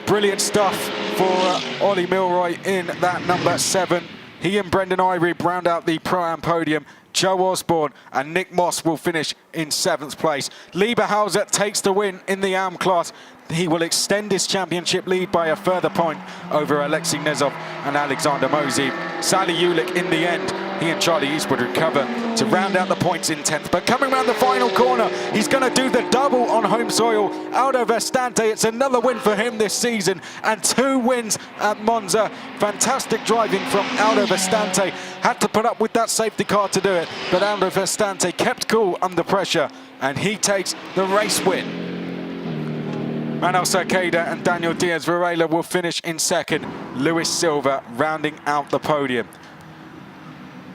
Brilliant stuff for Ollie Milroy in that number 7. He and Brendan Irie round out the Pro-Am podium. Joe Osborne and Nick Moss will finish in 7th place. Lieberhauser takes the win in the AM class. He will extend his championship lead by a further point over Alexei Nezov and Alexander Mosey. Sally Ulick in the end, he and Charlie Eastwood recover to round out the points in 10th. But coming around the final corner, he's going to do the double on home soil. Aldo Vestante, it's another win for him this season, and 2 wins at Monza. Fantastic driving from Aldo Vestante. Had to put up with that safety car to do it, but Aldo Vestante kept cool under pressure, and he takes the race win. Manuel Cerqueda and Daniel Diaz Varela will finish in second. Luis Silva rounding out the podium.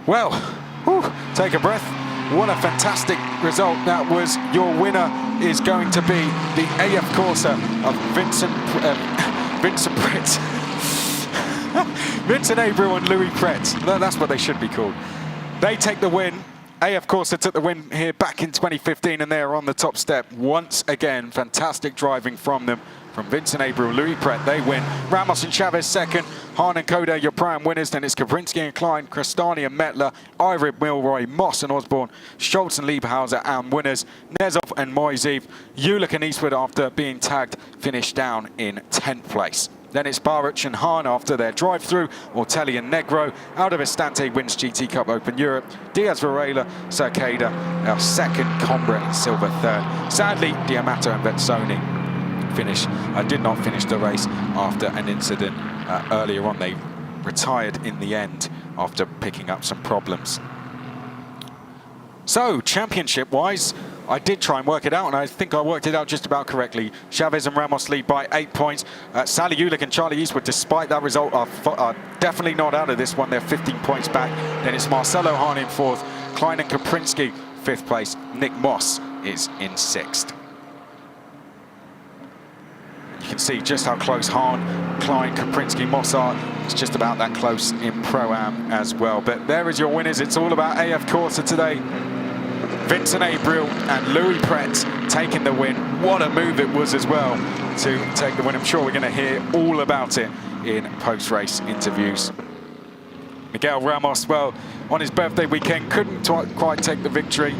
Well, take a breath. What a fantastic result that was. Your winner is going to be the AF Corse of Vincent Pret. Vincent Abriel and Louis Pret. That's what they should be called. They take the win. AF Corse took the win here back in 2015, and they are on the top step once again. Fantastic driving from them, from Vincent Abriel, Louis Pret. They win. Ramos and Chavez second. Hahn and Coder, your Pro-Am winners. Then it's Kaprinski and Klein, Crestani and Mettler, Irie, Milroy, Moss and Osborne, Schultz and Lieberhauser AM winners. Nezov and Moiseev, Ulick and Eastwood, after being tagged, finished down in 10th place. Then it's Baruch and Hahn after their drive-through. Ortelli and Negro. Aldo Vestante wins GT Cup Open Europe. Diaz Varela, Cerqueda, our second. Combra and Silva third. Sadly, Diamato and Vezzoni did not finish the race after an incident earlier on. They retired in the end after picking up some problems. So, championship-wise, I did try and work it out, and I think I worked it out just about correctly. Chavez and Ramos lead by 8 points. Sally Ulick and Charlie Eastwood, despite that result, are definitely not out of this one. They're 15 points back. Then it's Marcelo Hahn in 4th. Klein and Kaprinski, 5th place. Nick Moss is in 6th. You can see just how close Hahn, Klein, Kaprinski, Moss are. It's just about that close in Pro-Am as well. But there is your winners. It's all about AF Corse today. Vincent Abriel and Louis Pret taking the win. What a move it was as well to take the win. I'm sure we're going to hear all about it in post-race interviews. Miguel Ramos, well, on his birthday weekend, couldn't quite take the victory.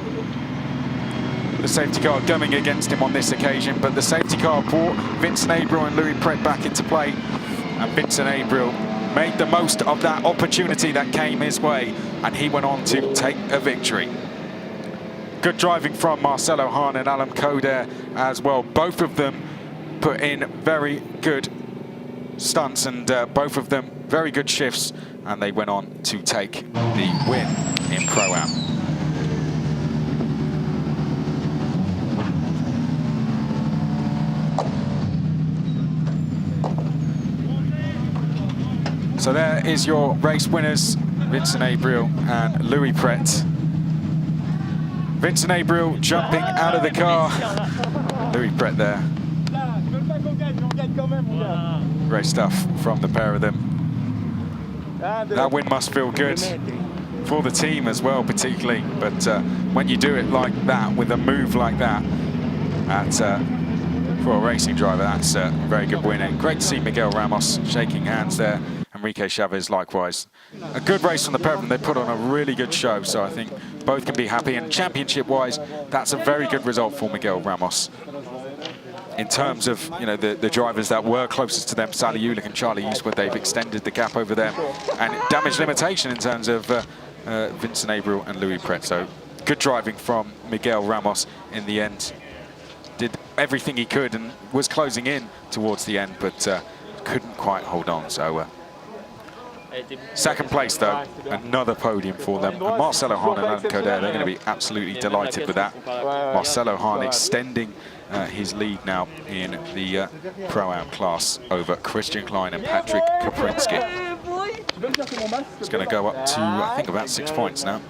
The safety car going against him on this occasion, but the safety car brought Vincent Abriel and Louis Pret back into play, and Vincent Abriel made the most of that opportunity that came his way, and he went on to take a victory. Good driving from Marcelo Hahn and Alan Coder as well. Both of them put in very good stunts, and both of them very good shifts, and they went on to take the win in Pro-Am. So there is your race winners, Vincent Abriel and Louis Pret. Vincent Abriel jumping out of the car. Louis Pret there. Great stuff from the pair of them. That win must feel good. for the team as well, particularly. But when you do it like that, with a move like that, for a racing driver, that's a very good win. And great to see Miguel Ramos shaking hands there. Enrique Chavez likewise. A good race from the pair of them. They put on a really good show, so I think both can be happy. And championship-wise, that's a very good result for Miguel Ramos. In terms of, you know, the drivers that were closest to them, Sally Ulick and Charlie Eastwood, they've extended the gap over them. And damage limitation in terms of Vincent Abriel and Louis Pret. So good driving from Miguel Ramos in the end. Did everything he could and was closing in towards the end, but couldn't quite hold on. So second place, though, another podium for them. And Marcelo Hahn and Alan Coder, they're going to be absolutely delighted with that. Marcelo Hahn extending his lead now in the Pro-Am class over Christian Klein and Patrick Kaprinsky. It's going to go up to, I think, about 6 points now.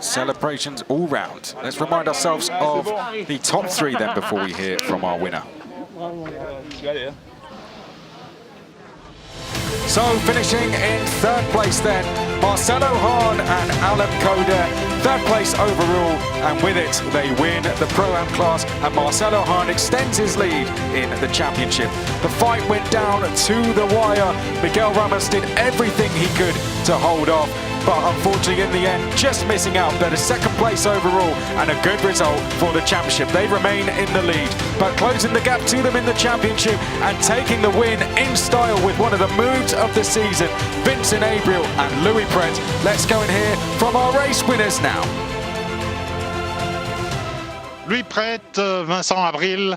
Celebrations all round. Let's remind ourselves of the top three then before we hear from our winner. So finishing in third place then, Marcelo Hahn and Alan Coder. Third place overall, and with it they win the Pro-Am class, and Marcelo Hahn extends his lead in the championship. The fight went down to the wire. Miguel Ramos did everything he could to hold off, but unfortunately in the end just missing out. But a second place overall and a good result for the championship. They remain in the lead, but closing the gap to them in the championship and taking the win in style with one of the moves of the season, Vincent Abriel and Louis Pret. Let's go and hear from our race winners now. Louis Pret, Vincent Abriel,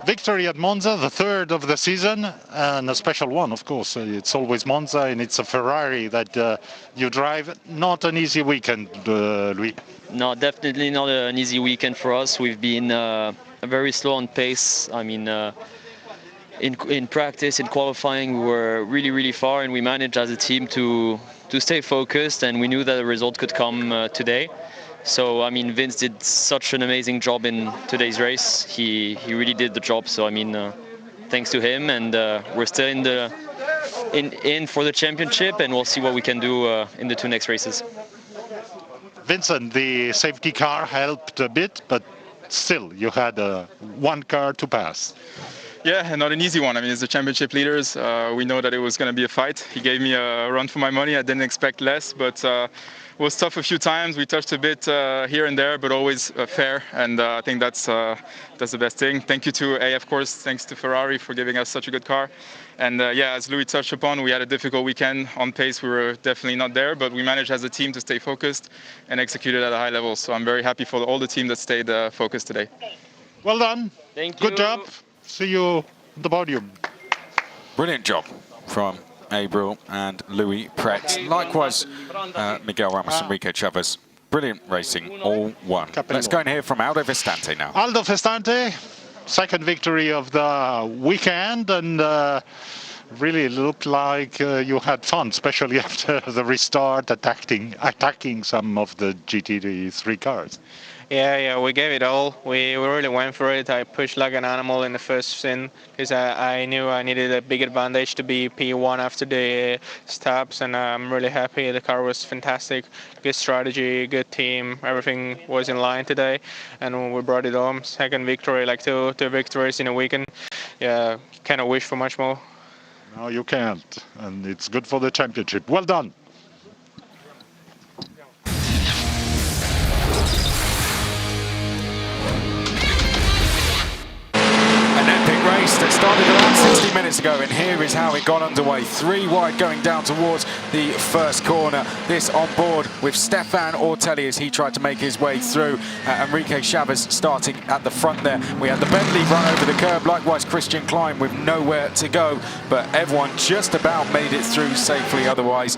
victory at Monza, the third of the season, and a special one, of course. It's always Monza, and it's a Ferrari that you drive. Not an easy weekend, Louis. No, definitely not an easy weekend for us. We've been very slow on pace. I mean, in practice, in qualifying, we were really far, and we managed as a team to stay focused, and we knew that the result could come today. So, I mean, Vince did such an amazing job in today's race. He really did the job. So, I mean, thanks to him, and we're still in for the championship, and we'll see what we can do in the two next races. Vincent, the safety car helped a bit, but still, you had one car to pass. Yeah, not an easy one. I mean, as the championship leaders, we know that it was going to be a fight. He gave me a run for my money. I didn't expect less, but it was tough a few times. We touched a bit here and there, but always fair. And I think that's the best thing. Thank you to A, of course. Thanks to Ferrari for giving us such a good car. And yeah, as Louis touched upon, we had a difficult weekend. On pace, we were definitely not there, but we managed as a team to stay focused and executed at a high level. So I'm very happy for all the team that stayed focused today. Well done. Thank you. Good job. See you on the podium. Brilliant job from Abriel and Louis Pret. Likewise, Miguel Ramos and Enrique Chavez. Brilliant racing, all one. Let's go and hear from Aldo Vestante now. Aldo Vestante, second victory of the weekend, and really looked like you had fun, especially after the restart, attacking some of the GT3 cars. Yeah, we gave it all. We really went for it. I pushed like an animal in the first stint because I knew I needed a big advantage to be P1 after the stops, and I'm really happy. The car was fantastic. Good strategy, good team. Everything was in line today, and we brought it home. Second victory, like two victories in a weekend. Yeah, cannot wish for much more. No, you can't, and it's good for the championship. Well done. Race that started around 60 minutes ago, and here is how it got underway. 3 wide going down towards the first corner. This on board with Stefan Ortelli as he tried to make his way through. Enrique Chavez starting at the front there. We had the Bentley run over the curb, likewise Christian Klein with nowhere to go, but everyone just about made it through safely otherwise.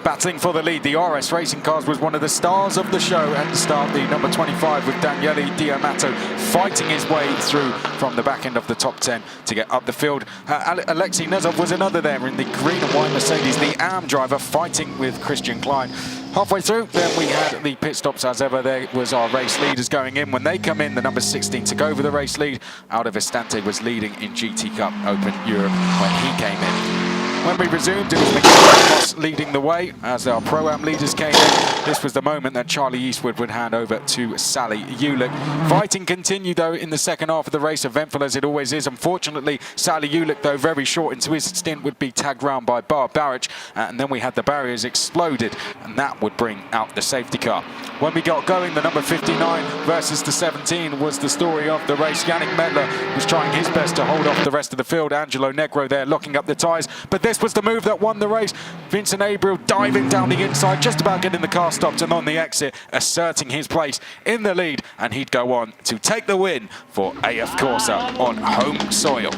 Battling for the lead, the RS Racing Cars was one of the stars of the show at the start. The number 25 with Daniele Diamato fighting his way through from the back end of the top 10 to get up the field. Alexei Nezov was another there in the green and white Mercedes, the AM driver fighting with Christian Klein. Halfway through, then we had the pit stops as ever. There was our race leaders going in. When they come in, the number 16 took over the race lead. Aldo Vestante was leading in GT Cup Open Europe when he came in. When we resumed, it was Michael Ramos leading the way as our Pro-Am leaders came in. This was the moment that Charlie Eastwood would hand over to Sally Ulick. Fighting continued, though, in the second half of the race, eventful as it always is. Unfortunately, Sally Ulick, though very short into his stint, would be tagged round by Bar Barrich, and then we had the barriers exploded, and that would bring out the safety car. When we got going, the number 59 versus the 17 was the story of the race. Yannick Mettler was trying his best to hold off the rest of the field. Angelo Negro there locking up the tyres, but this was the move that won the race. Vincent Abriel diving down the inside, just about getting the car stopped, and on the exit, asserting his place in the lead, and he'd go on to take the win for AF Corsa on home soil.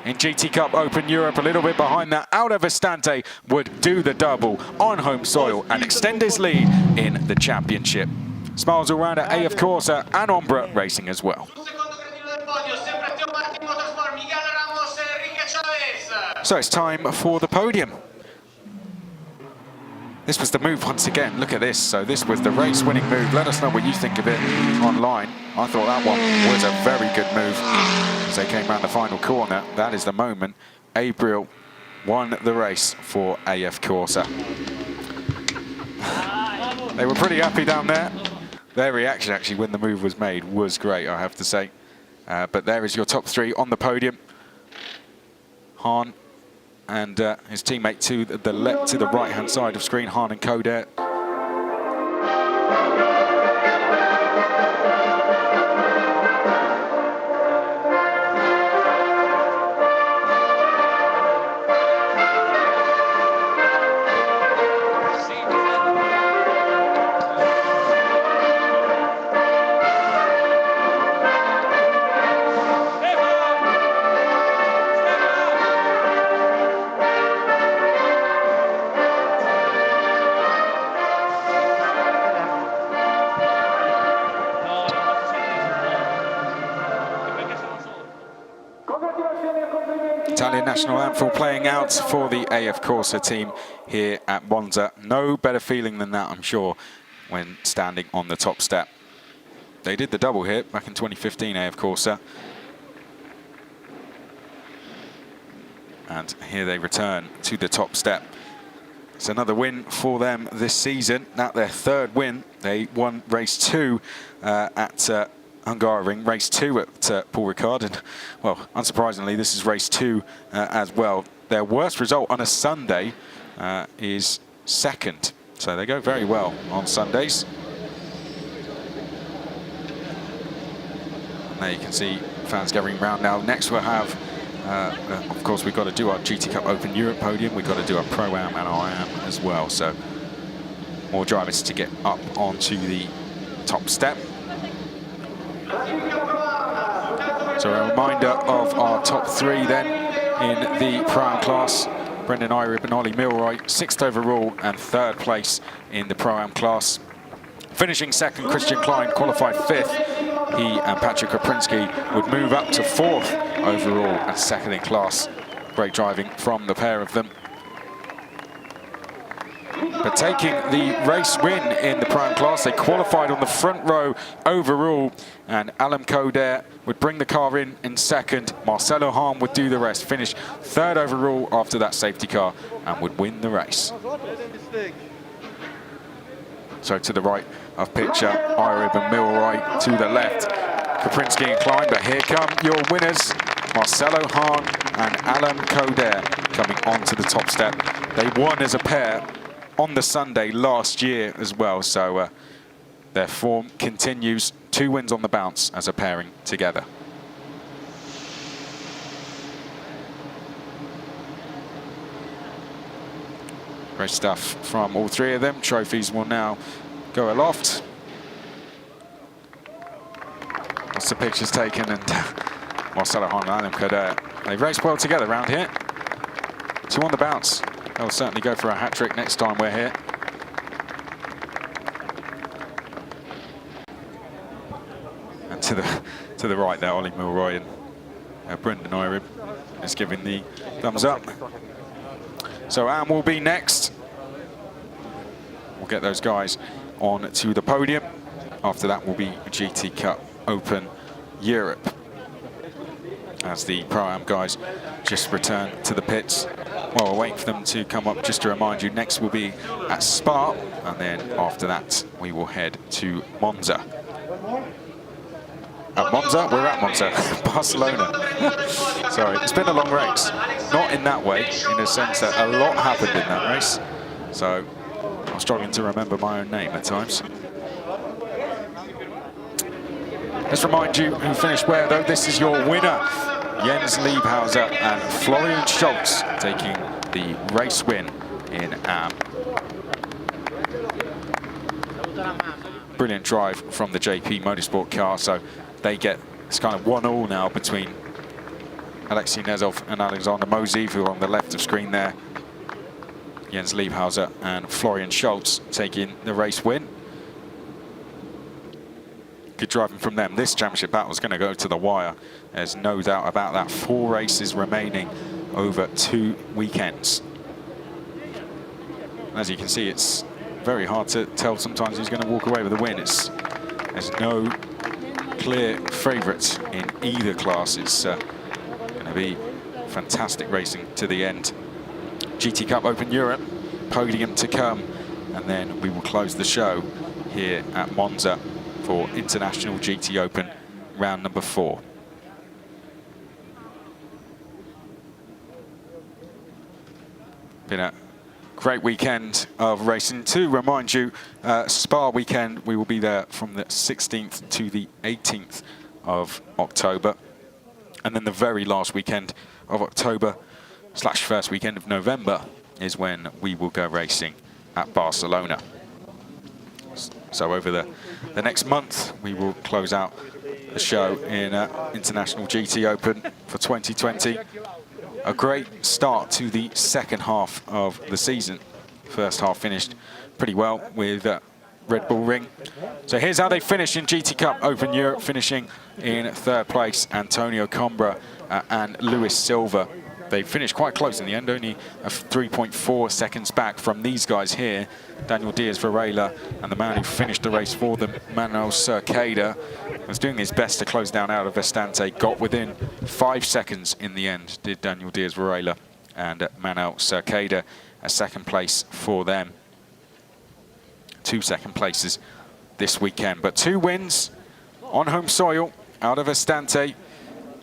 In GT Cup Open Europe, a little bit behind that, Aldo Vestante would do the double on home soil and extend his lead in the championship. Smiles all round at AF Corsa and Ombra Racing as well. So it's time for the podium. This was the move once again. Look at this. So this was the race-winning move. Let us know what you think of it online. I thought that one was a very good move as they came around the final corner. That is the moment Abriel won the race for AF Corsa. They were pretty happy down there. Their reaction actually when the move was made was great, I have to say. But there is your top three on the podium. Hahn and his teammate to the right-hand side of screen, Hahn and Coder. Italian national anthem playing out for the AF Corsa team here at Monza. No better feeling than that, I'm sure, when standing on the top step. They did the double here back in 2015, AF Corsa. And here they return to the top step. It's another win for them this season. Now their third win. They won race 2 at Hungaroring, race 2 at Paul Ricard, and well, unsurprisingly, this is race 2 as well. Their worst result on a Sunday is second, so they go very well on Sundays. And there you can see fans gathering around now. Next we'll have, of course, we've got to do our GT Cup Open Europe podium. We've got to do our Pro-Am and our Am as well, so more drivers to get up onto the top step. So a reminder of our top 3 then in the Pro-Am class. Brendan Irib and Ollie Milroy, 6th overall and 3rd place in the Pro-Am class. Finishing second, Christian Klein qualified 5th. He and Patrick Koprinski would move up to 4th overall and 2nd in class. Great driving from the pair of them. But taking the race win in the Pro-Am class, they qualified on the front row overall, and Alam Coder would bring the car in 2nd. Marcelo Hahn would do the rest, finish 3rd overall after that safety car, and would win the race. So to the right of picture, Irib and Milroy to the left, Koprinski and Klein, but here come your winners, Marcelo Hahn and Alam Coder coming onto the top step. They won as a pair on the Sunday last year as well, so their form continues. 2 wins on the bounce as a pairing together. Great stuff from all 3 of them. Trophies will now go aloft. Lots of pictures taken, and Marcelo Hahn and Alam Coder, they raced well together around here. 2 on the bounce. They'll certainly go for a hat-trick next time we're here. And to the right there, Ollie Milroy and Brendan Irib is giving the thumbs up. So Am will be next. We'll get those guys on to the podium. After that will be GT Cup Open Europe, as the Pro-Am guys just return to the pits. Well, we'll wait for them to come up. Just to remind you, next will be at Spa, and then after that we will head to Monza. At Monza? We're at Monza, Barcelona. Sorry, it's been a long race. Not in that way, in the sense that a lot happened in that race. So I'm struggling to remember my own name at times. Let's remind you who finished where, though. This is your winner, Jens Liebhauser and Florian Schultz, taking the race win in Am. Brilliant drive from the JP Motorsport car, so they get, it's kind of 1-1 now between Alexei Nezov and Alexander Moseev, who are on the left of screen there. Jens Liebhauser and Florian Schultz taking the race win. Good driving from them. This championship battle is going to go to the wire. There's no doubt about that. 4 races remaining over 2 weekends. As you can see, it's very hard to tell sometimes who's going to walk away with the win. There's no clear favourites in either class. It's going to be fantastic racing to the end. GT Cup Open Europe, podium to come, and then we will close the show here at Monza for International GT Open round number 4. Been a great weekend of racing. To remind you, Spa weekend, we will be there from the 16th to the 18th of October. And then the very last weekend of October / first weekend of November is when we will go racing at Barcelona. So over the next month, we will close out the show in International GT Open for 2020. A great start to the second half of the season. First half finished pretty well with Red Bull Ring. So here's how they finished in GT Cup Open Europe, finishing in 3rd place, Antonio Combra and Luis Silva. They finished quite close in the end, only 3.4 seconds back from these guys here. Daniel Diaz Varela, and the man who finished the race for them, Manuel Cerqueda, was doing his best to close down out of Estante. Got within 5 seconds in the end, did Daniel Diaz Varela, and Manuel Cerqueda, a 2nd place for them. 2 second places this weekend, but 2 wins on home soil out of Estante.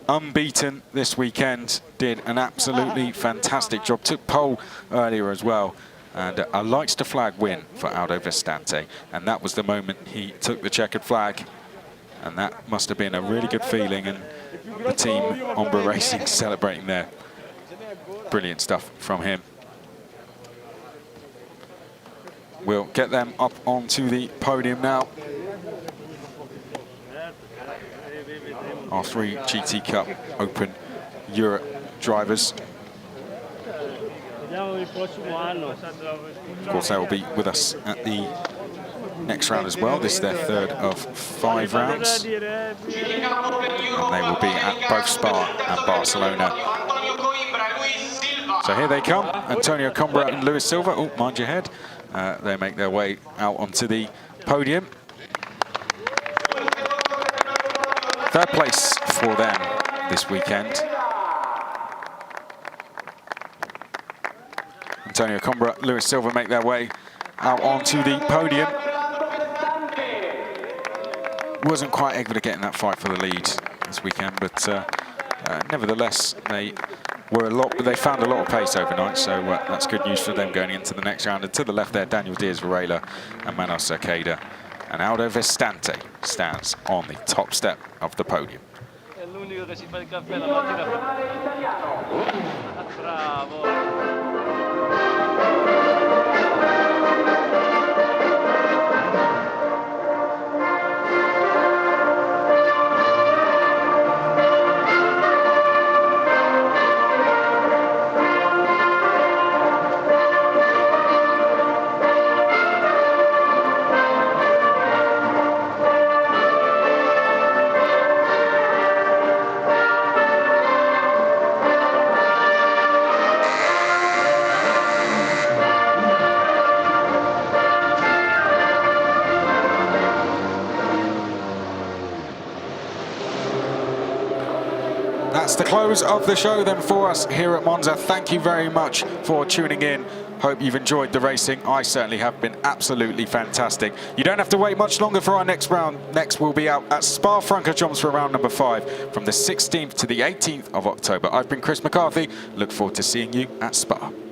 Unbeaten this weekend, did an absolutely fantastic job. Took pole earlier as well, and a lights to flag win for Aldo Vestante. And that was the moment he took the checkered flag, and that must have been a really good feeling. And the team Ombra Racing celebrating there. Brilliant stuff from him. We'll get them up onto the podium now. Our 3 GT Cup Open Europe drivers. Of course, they will be with us at the next round as well. This is their 3rd of 5 rounds. And they will be at both Spa and Barcelona. So here they come, Antonio Combra and Luis Silva. Oh, mind your head. They make their way out onto the podium. 3rd place for them this weekend. Antonio Combra, Luis Silva make their way out onto the podium. Wasn't quite able to get in that fight for the lead this weekend, but nevertheless, they found a lot of pace overnight, so that's good news for them going into the next round. And to the left there, Daniel Diaz Varela and Manuel Cerqueda. And Aldo Vestante stands on the top step of the podium. that's the close of the show then for us here at Monza. Thank you very much for tuning in. Hope you've enjoyed the racing. I certainly have. Been absolutely fantastic. You don't have to wait much longer for our next round. Next, we'll be out at Spa-Francorchamps for round number 5 from the 16th to the 18th of October. I've been Chris McCarthy. Look forward to seeing you at Spa.